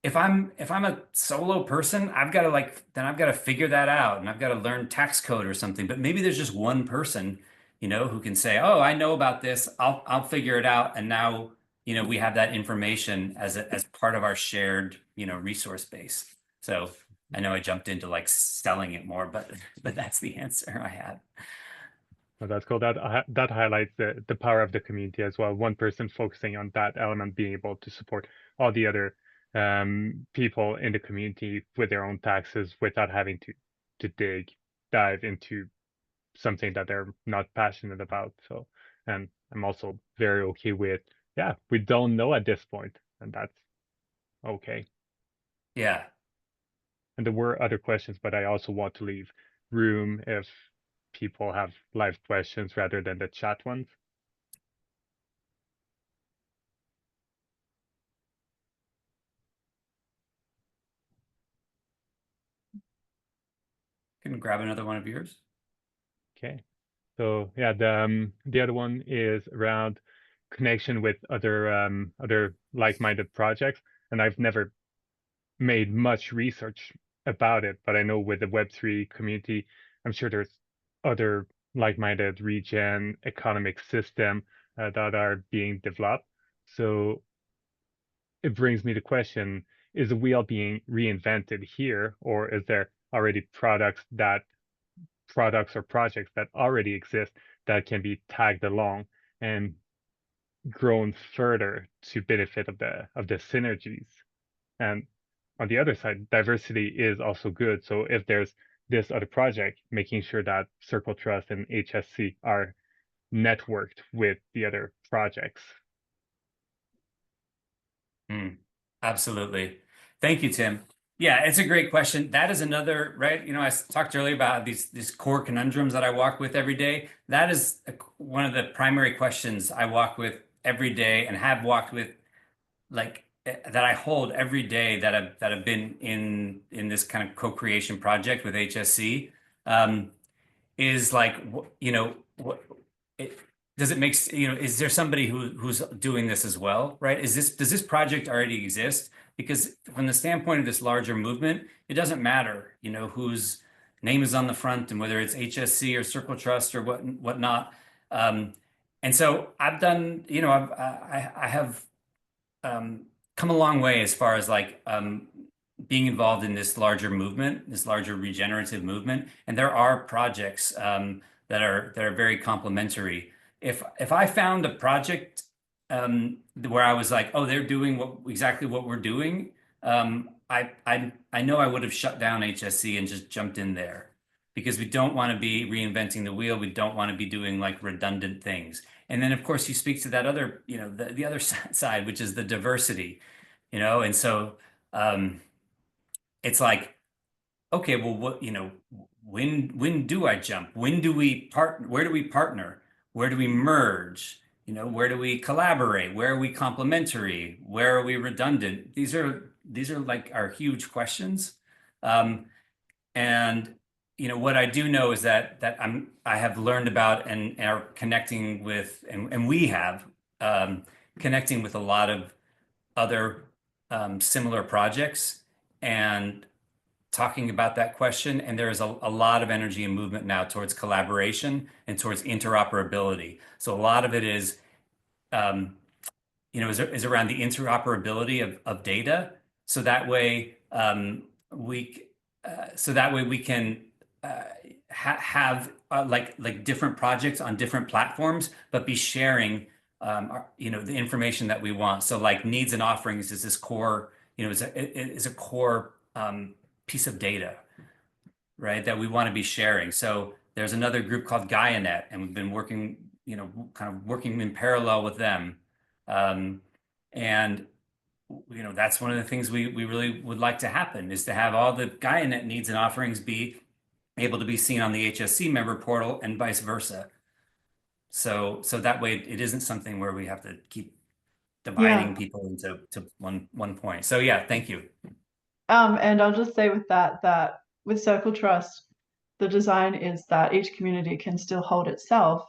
if I'm a solo person, I've got to figure that out, and I've got to learn tax code or something. But maybe there's just one person, who can say, "Oh, I know about this. I'll figure it out." And now, we have that information as part of our shared, resource base. So I know I jumped into like selling it more, but that's the answer I had. Well, that's cool. That highlights the power of the community as well. One person focusing on that element, being able to support all the other people in the community with their own taxes without having to dive into something that they're not passionate about. So, and I'm also very okay with, yeah, we don't know at this point, and that's okay. Yeah. And there were other questions, but I also want to leave room if people have live questions rather than the chat ones. Can grab another one of yours. Okay. So yeah, the other one is around connection with other like-minded projects, and I've never made much research about it, but I know with the Web3 community, I'm sure there's other like-minded regen economic system that are being developed. So it brings me to question, is the wheel being reinvented here, or is there already products or projects that already exist that can be tagged along and grown further to benefit of the synergies? And on the other side, diversity is also good. So if there's this other project, making sure that Circle Trust and HSC are networked with the other projects. Absolutely. Thank you, Tim. Yeah, it's a great question. That is another, right? You know, I talked earlier about these core conundrums that I walk with every day. That is one of the primary questions I walk with every day and have walked with, like, that I hold every day that I've been in this kind of co-creation project with HSC. Is like, you know, does it make, you know, is there somebody who's doing this as well, right? Does this project already exist? Because from the standpoint of this larger movement, it doesn't matter, you know, whose name is on the front and whether it's HSC or Circle Trust or whatnot. And so I've done, you know, I have come a long way as far as like being involved in this larger movement, this larger regenerative movement, and there are projects that are very complementary. If I found a project where I was like, oh, they're doing exactly what we're doing, I know I would have shut down HSC and just jumped in there, because we don't want to be reinventing the wheel. We don't want to be doing like redundant things. And then of course you speak to that other, you know, the other side, which is the diversity, you know, and so it's like, okay, well, what, you know, when do I jump? When do we partner? Where do we partner? Where do we merge? You know, where do we collaborate? Where are we complementary? Where are we redundant? These are like our huge questions. And you know, what I do know is that I have learned about and are connecting with, and we have connecting with a lot of other similar projects and talking about that question. And there is a lot of energy and movement now towards collaboration and towards interoperability. So a lot of it is, you know, is around the interoperability of data. So that way we can have like different projects on different platforms, but be sharing you know, the information that we want. So like needs and offerings is this core, you know, is a core piece of data, right, that we want to be sharing. So there's another group called GaiaNet, and we've been working, you know, kind of working in parallel with them. And you know, that's one of the things we really would like to happen, is to have all the GaiaNet needs and offerings be able to be seen on the HSC member portal and vice versa. So that way it isn't something where we have to keep dividing people into one point. So yeah, thank you. And I'll just say with that with Circle Trust, the design is that each community can still hold itself.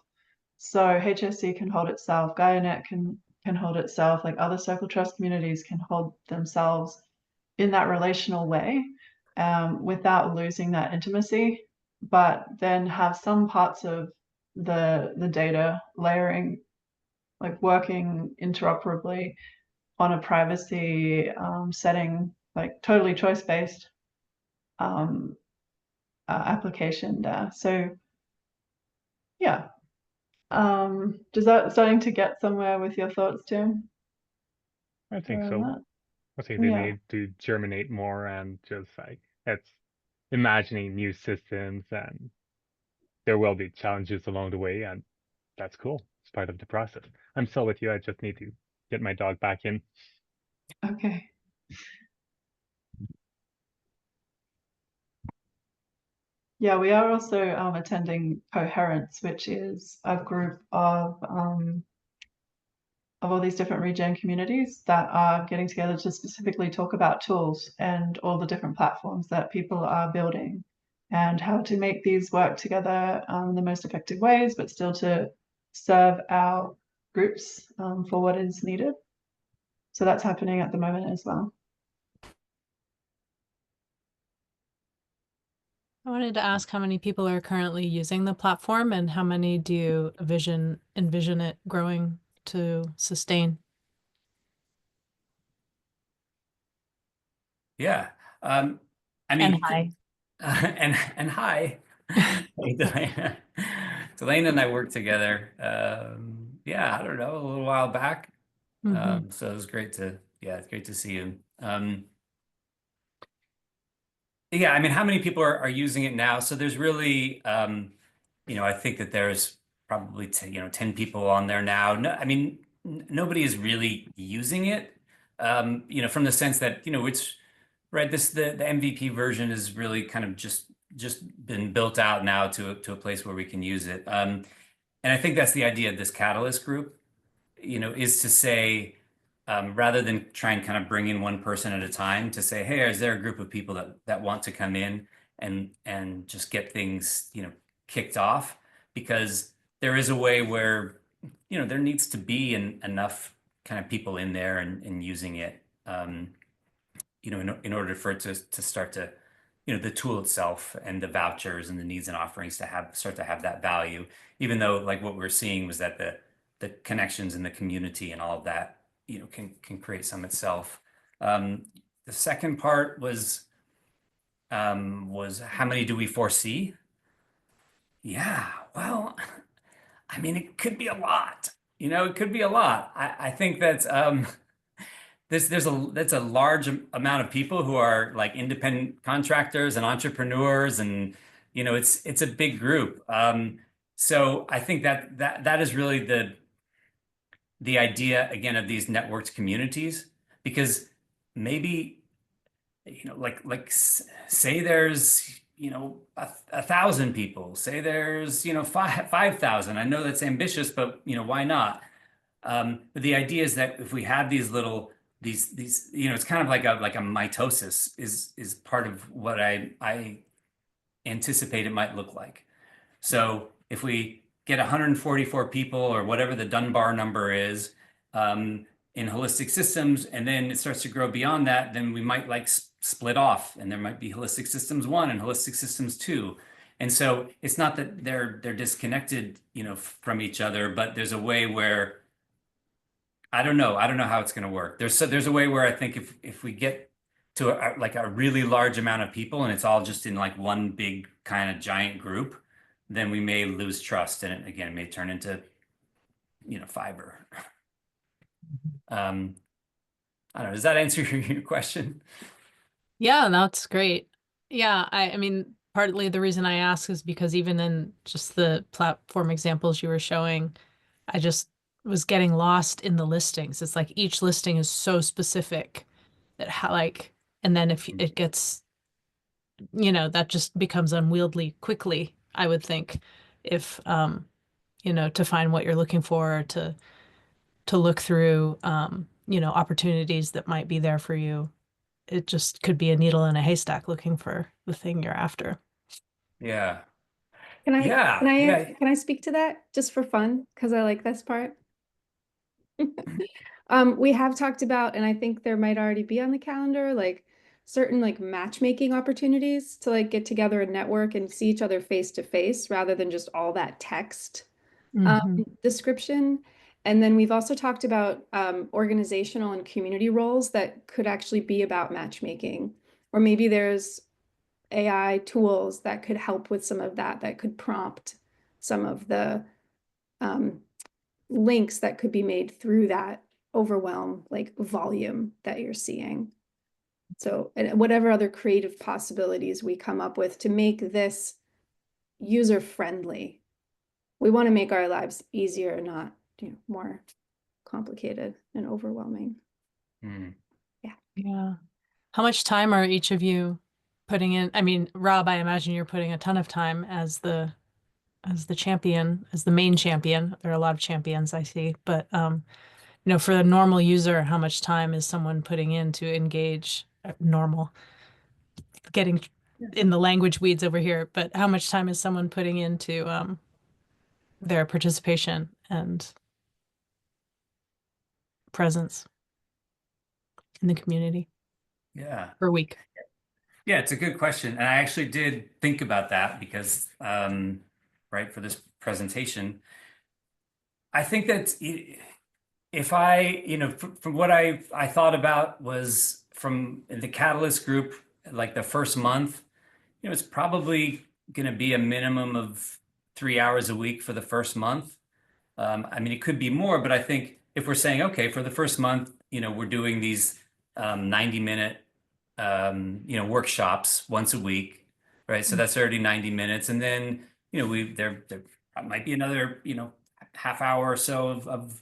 So HSC can hold itself, GaiaNet can hold itself, like other Circle Trust communities can hold themselves in that relational way, without losing that intimacy, but then have some parts of the data layering, like working interoperably on a privacy setting, like totally choice-based application there. So yeah, does that starting to get somewhere with your thoughts, Tim? I think so. Okay, they Yeah. need to germinate more and just like it's imagining new systems, and there will be challenges along the way, and that's cool. It's part of the process. I'm still with you. I just need to get my dog back in. Okay. Yeah, we are also attending Coherence, which is a group of all these different regen communities that are getting together to specifically talk about tools and all the different platforms that people are building and how to make these work together in the most effective ways, but still to serve our groups for what is needed. So that's happening at the moment as well. I wanted to ask how many people are currently using the platform and how many do you envision it growing to sustain? Yeah. I mean, And hi. and hi. Hey, Delana. Delana and I worked together. Yeah, I don't know, a little while back. So it was great to, yeah, it's great to see you. Yeah, I mean, how many people are using it now? So there's really, you know, I think that there's probably 10 people on there now. No, I mean, nobody is really using it. You know, from the sense that, you know, it's right. The MVP version is really kind of just been built out now to a place where we can use it. And I think that's the idea of this Catalyst group, you know, is to say, rather than try and kind of bring in one person at a time, to say, hey, is there a group of people that want to come in and just get things, you know, kicked off? Because there is a way where, you know, there needs to be enough kind of people in there and using it, you know, in order for it to start to, you know, the tool itself and the vouchers and the needs and offerings to start to have that value, even though like what we're seeing was that the connections in the community and all of that, you know, can create some itself. The second part was how many do we foresee? Yeah, well, I mean, it could be a lot. You know, it could be a lot. I think that's that's a large amount of people who are like independent contractors and entrepreneurs, and you know, it's a big group. So I think that is really the idea again of these networked communities, because maybe, you know, like say there's, you know, 1,000 people, say there's, you know, 5,000. I know that's ambitious, but you know, why not? But the idea is that if we have these little these, you know, it's kind of like a mitosis is part of what I anticipate it might look like. So if we get 144 people or whatever the Dunbar number is, in holistic systems, and then it starts to grow beyond that, then we might like split off, and there might be holistic systems 1 and holistic systems 2. And so it's not that they're disconnected, you know, from each other, but there's a way where I don't know how it's going to work. There's a way where I think if we get to like a really large amount of people and it's all just in like one big kind of giant group, then we may lose trust, and it, again, may turn into, you know, fiber. I don't know. Does that answer your question? Yeah, that's great. Yeah, I mean, partly the reason I ask is because even in just the platform examples you were showing, I just was getting lost in the listings. It's like each listing is so specific that and then if it gets, you know, that just becomes unwieldy quickly, I would think, if, you know, to find what you're looking for, or to look through, you know, opportunities that might be there for you. It just could be a needle in a haystack looking for the thing you're after. Yeah. Can I Yeah. can I speak to that just for fun? Because I like this part. We have talked about, and I think there might already be on the calendar, like certain like matchmaking opportunities to like get together and network and see each other face to face rather than just all that text description. And then we've also talked about organizational and community roles that could actually be about matchmaking, or maybe there's AI tools that could help with some of that, that could prompt some of the links that could be made through that overwhelm like volume that you're seeing. So, and whatever other creative possibilities we come up with to make this user friendly. We want to make our lives easier, not, you know, more complicated and overwhelming. Yeah. How much time are each of you putting in? I mean, Rob, I imagine you're putting a ton of time as the champion, as the main champion. There are a lot of champions I see, but you know, for a normal user, how much time is someone putting in to engage normal? Getting in the language weeds over here, but how much time is someone putting into their participation and presence in the community Yeah. per week? Yeah, it's a good question. And I actually did think about that because, right, for this presentation, I think that if I, you know, from what I thought about was from the Catalyst group, like the first month, you know, it's probably going to be a minimum of 3 hours a week for the first month. I mean, it could be more, but I think if we're saying, okay, for the first month, you know, we're doing these 90-minute, you know, workshops once a week, right? So that's already 90 minutes. And then, you know, there might be another, you know, half hour or so of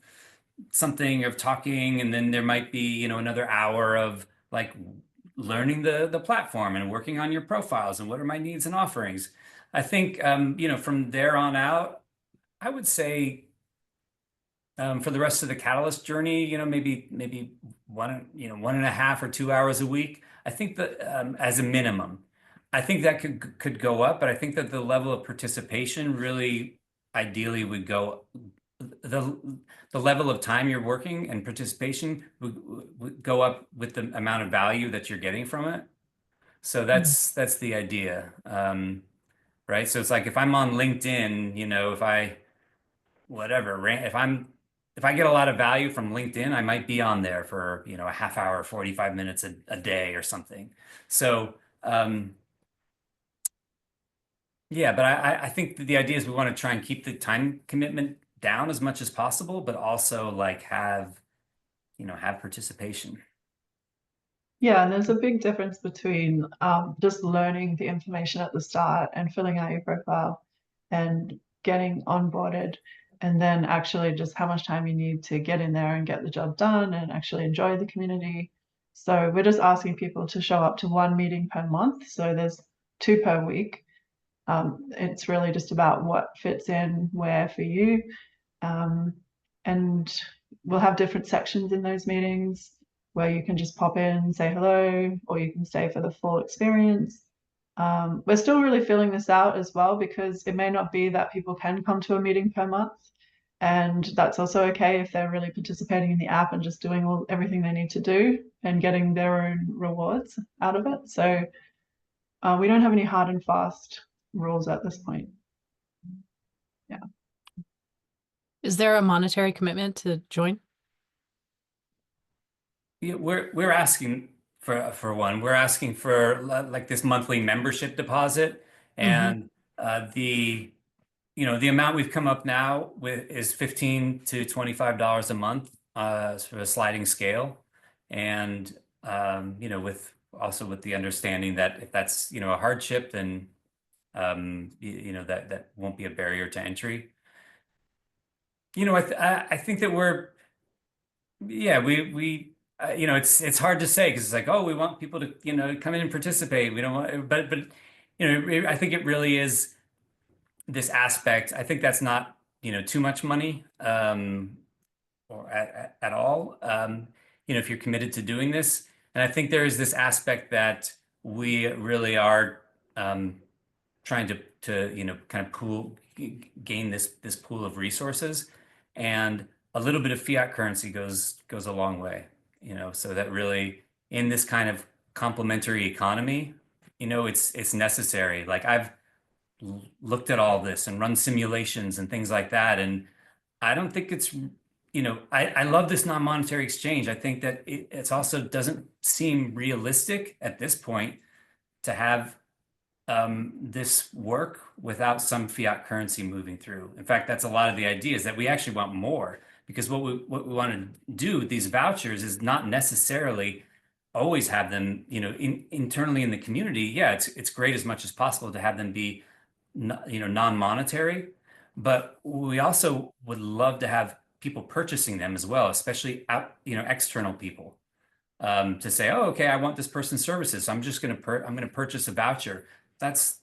something of talking. And then there might be, you know, another hour of like learning the platform and working on your profiles and what are my needs and offerings. I think, you know, from there on out, I would say, for the rest of the Catalyst journey, you know, maybe 1.5 or 2 hours a week. I think that as a minimum, I think that could go up, but I think that the level of participation really ideally would go, the level of time you're working and participation would go up with the amount of value that you're getting from it. So that's the idea, right? So it's like if I'm on LinkedIn, you know, if I get a lot of value from LinkedIn, I might be on there for, you know, a half hour, 45 minutes a day or something. So, yeah, but I think that the idea is we want to try and keep the time commitment down as much as possible, but also like have participation. Yeah, and there's a big difference between just learning the information at the start and filling out your profile and getting onboarded, and then actually just how much time you need to get in there and get the job done and actually enjoy the community. So we're just asking people to show up to 1 meeting per month. So there's 2 per week. It's really just about what fits in where for you. And we'll have different sections in those meetings where you can just pop in, say hello, or you can stay for the full experience. We're still really filling this out as well because it may not be that people can come to a meeting per month. And that's also okay if they're really participating in the app and just doing everything they need to do and getting their own rewards out of it. So we don't have any hard and fast rules at this point. Yeah. Is there a monetary commitment to join? Yeah, we're asking for one. We're asking for like this monthly membership deposit, and the amount we've come up now with is $15 to $25 a month, sort of a sliding scale, and you know, with the understanding that if that's, you know, a hardship, then you know, that won't be a barrier to entry. You know, I think that we you know, it's hard to say because it's like, oh, we want people to, you know, come in and participate. We don't want, but you know, I think it really is this aspect. I think that's not, you know, too much money, or at all. You know, if you're committed to doing this, and I think there is this aspect that we really are trying to you know, kind of gain this pool of resources, and a little bit of fiat currency goes a long way, you know, so that really in this kind of complementary economy, you know, it's necessary. Like I've looked at all this and run simulations and things like that, and I don't think it's, you know, I love this non-monetary exchange. I think that it's also doesn't seem realistic at this point to have this work without some fiat currency moving through. In fact, that's a lot of the ideas that we actually want more, because what we want to do with these vouchers is not necessarily always have them, internally in the community. Yeah, it's great as much as possible to have them be, non-monetary, but we also would love to have people purchasing them as well, especially external people, to say, oh, okay, I want this person's services, so I'm just going to purchase a voucher. That's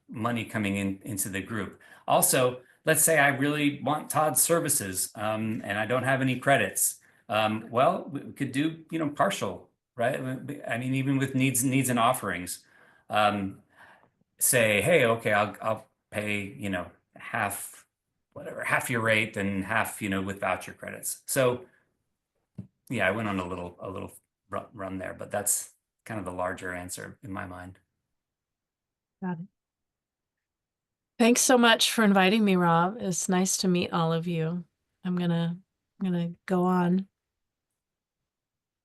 money coming into the group. Also, let's say I really want Todd's services, and I don't have any credits. Well, we could do, partial, right? I mean, even with needs and offerings, say, hey, okay, I'll pay, half your rate and half, with voucher credits. So yeah, I went on a little run there, but that's kind of the larger answer in my mind. Got it. Thanks so much for inviting me, Rob. It's nice to meet all of you. I'm gonna go on.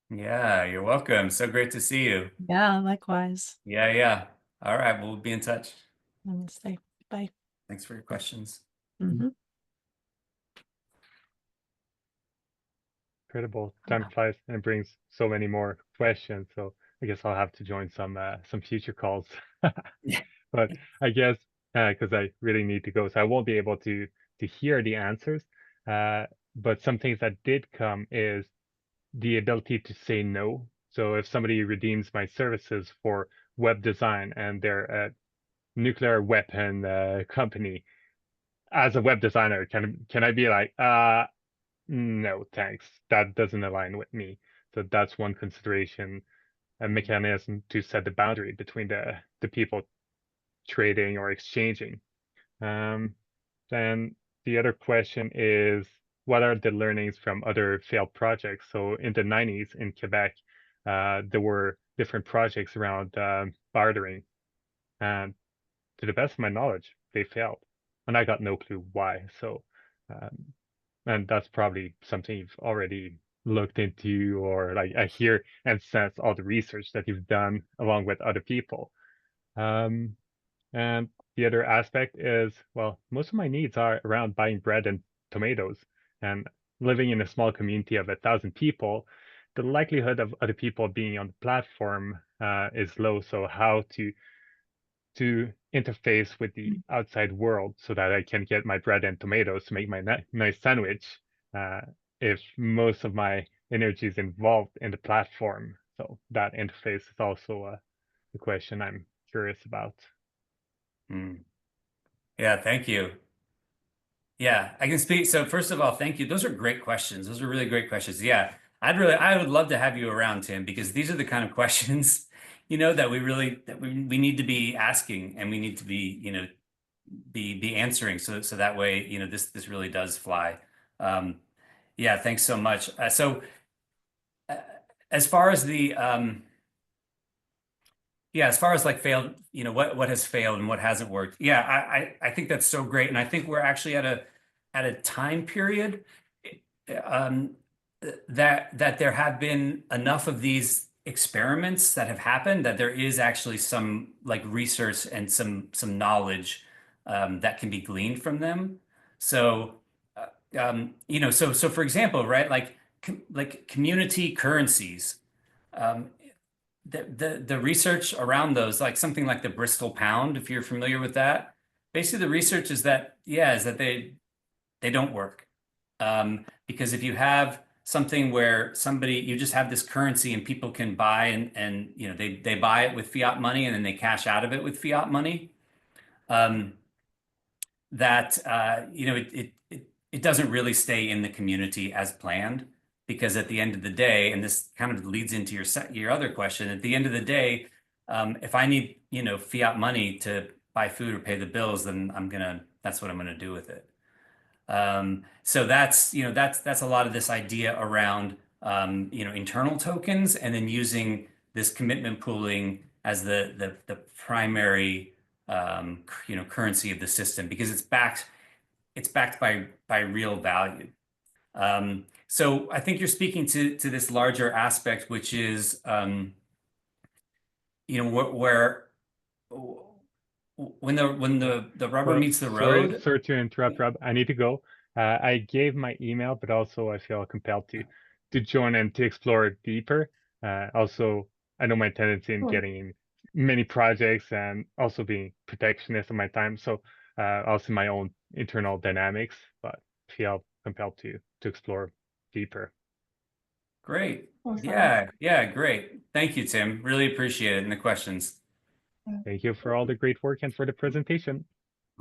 Yeah, you're welcome. So great to see you. Yeah, likewise. Yeah. All right, we'll be in touch. Namaste. Bye. Thanks for your questions. Mm-hmm. Incredible. Time flies and it brings so many more questions. So I guess I'll have to join some future calls. But I guess because I really need to go, so I won't be able to hear the answers. But some things that did come is the ability to say no. So if somebody redeems my services for web design and they're a nuclear weapon company, as a web designer, can I be like, no, thanks, that doesn't align with me. So that's one consideration, a mechanism to set the boundary between the people trading or exchanging. Then the other question is, what are the learnings from other failed projects? So in the 90s in Quebec, there were different projects around bartering. And to the best of my knowledge, they failed. And I got no clue why. So, and that's probably something you've already looked into, or like I hear and sense all the research that you've done along with other people. And the other aspect is, well, most of my needs are around buying bread and tomatoes. And living in a small community of 1,000 people, the likelihood of other people being on the platform is low. So how to interface with the outside world so that I can get my bread and tomatoes to make my nice sandwich if most of my energy is involved in the platform. So that interface is also a question I'm curious about. Yeah, thank you. Yeah, I can speak. So first of all, thank you. Those are great questions. Those are really great questions. Yeah, I would love to have you around, Tim, because these are the kind of questions, that we need to be asking, and we need to be, be answering. So that way, this really does fly. Yeah, thanks so much. So as far as the yeah, as far as like failed, what has failed and what hasn't worked. Yeah, I think that's so great. And I think we're actually at a time period that there have been enough of these experiments that have happened that there is actually some like research and some knowledge that can be gleaned from them. So so for example, right, like community currencies. The research around those, like something like the Bristol pound, if you're familiar with that, basically the research is that they don't work, because if you have something where you just have this currency and people can buy and they buy it with fiat money and then they cash out of it with fiat money, that it doesn't really stay in the community as planned. Because at the end of the day, and this kind of leads into your other question, at the end of the day, if I need fiat money to buy food or pay the bills, then that's what I'm gonna do with it. So that's a lot of this idea around internal tokens, and then using this commitment pooling as the primary currency of the system, because it's backed by real value. So I think you're speaking to this larger aspect, which is, where when the rubber meets the road. Sorry to interrupt, Rob. I need to go. I gave my email, but also I feel compelled to join and to explore deeper. Also, I know my tendency in Cool. getting in many projects and also being protectionist of my time. So also my own internal dynamics, but feel compelled to explore deeper. Great. Awesome. Yeah, great. Thank you, Tim. Really appreciate it and the questions. Thank you for all the great work and for the presentation.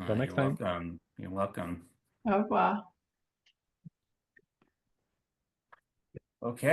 Till next You're time. welcome. You're welcome. Au revoir. Okay.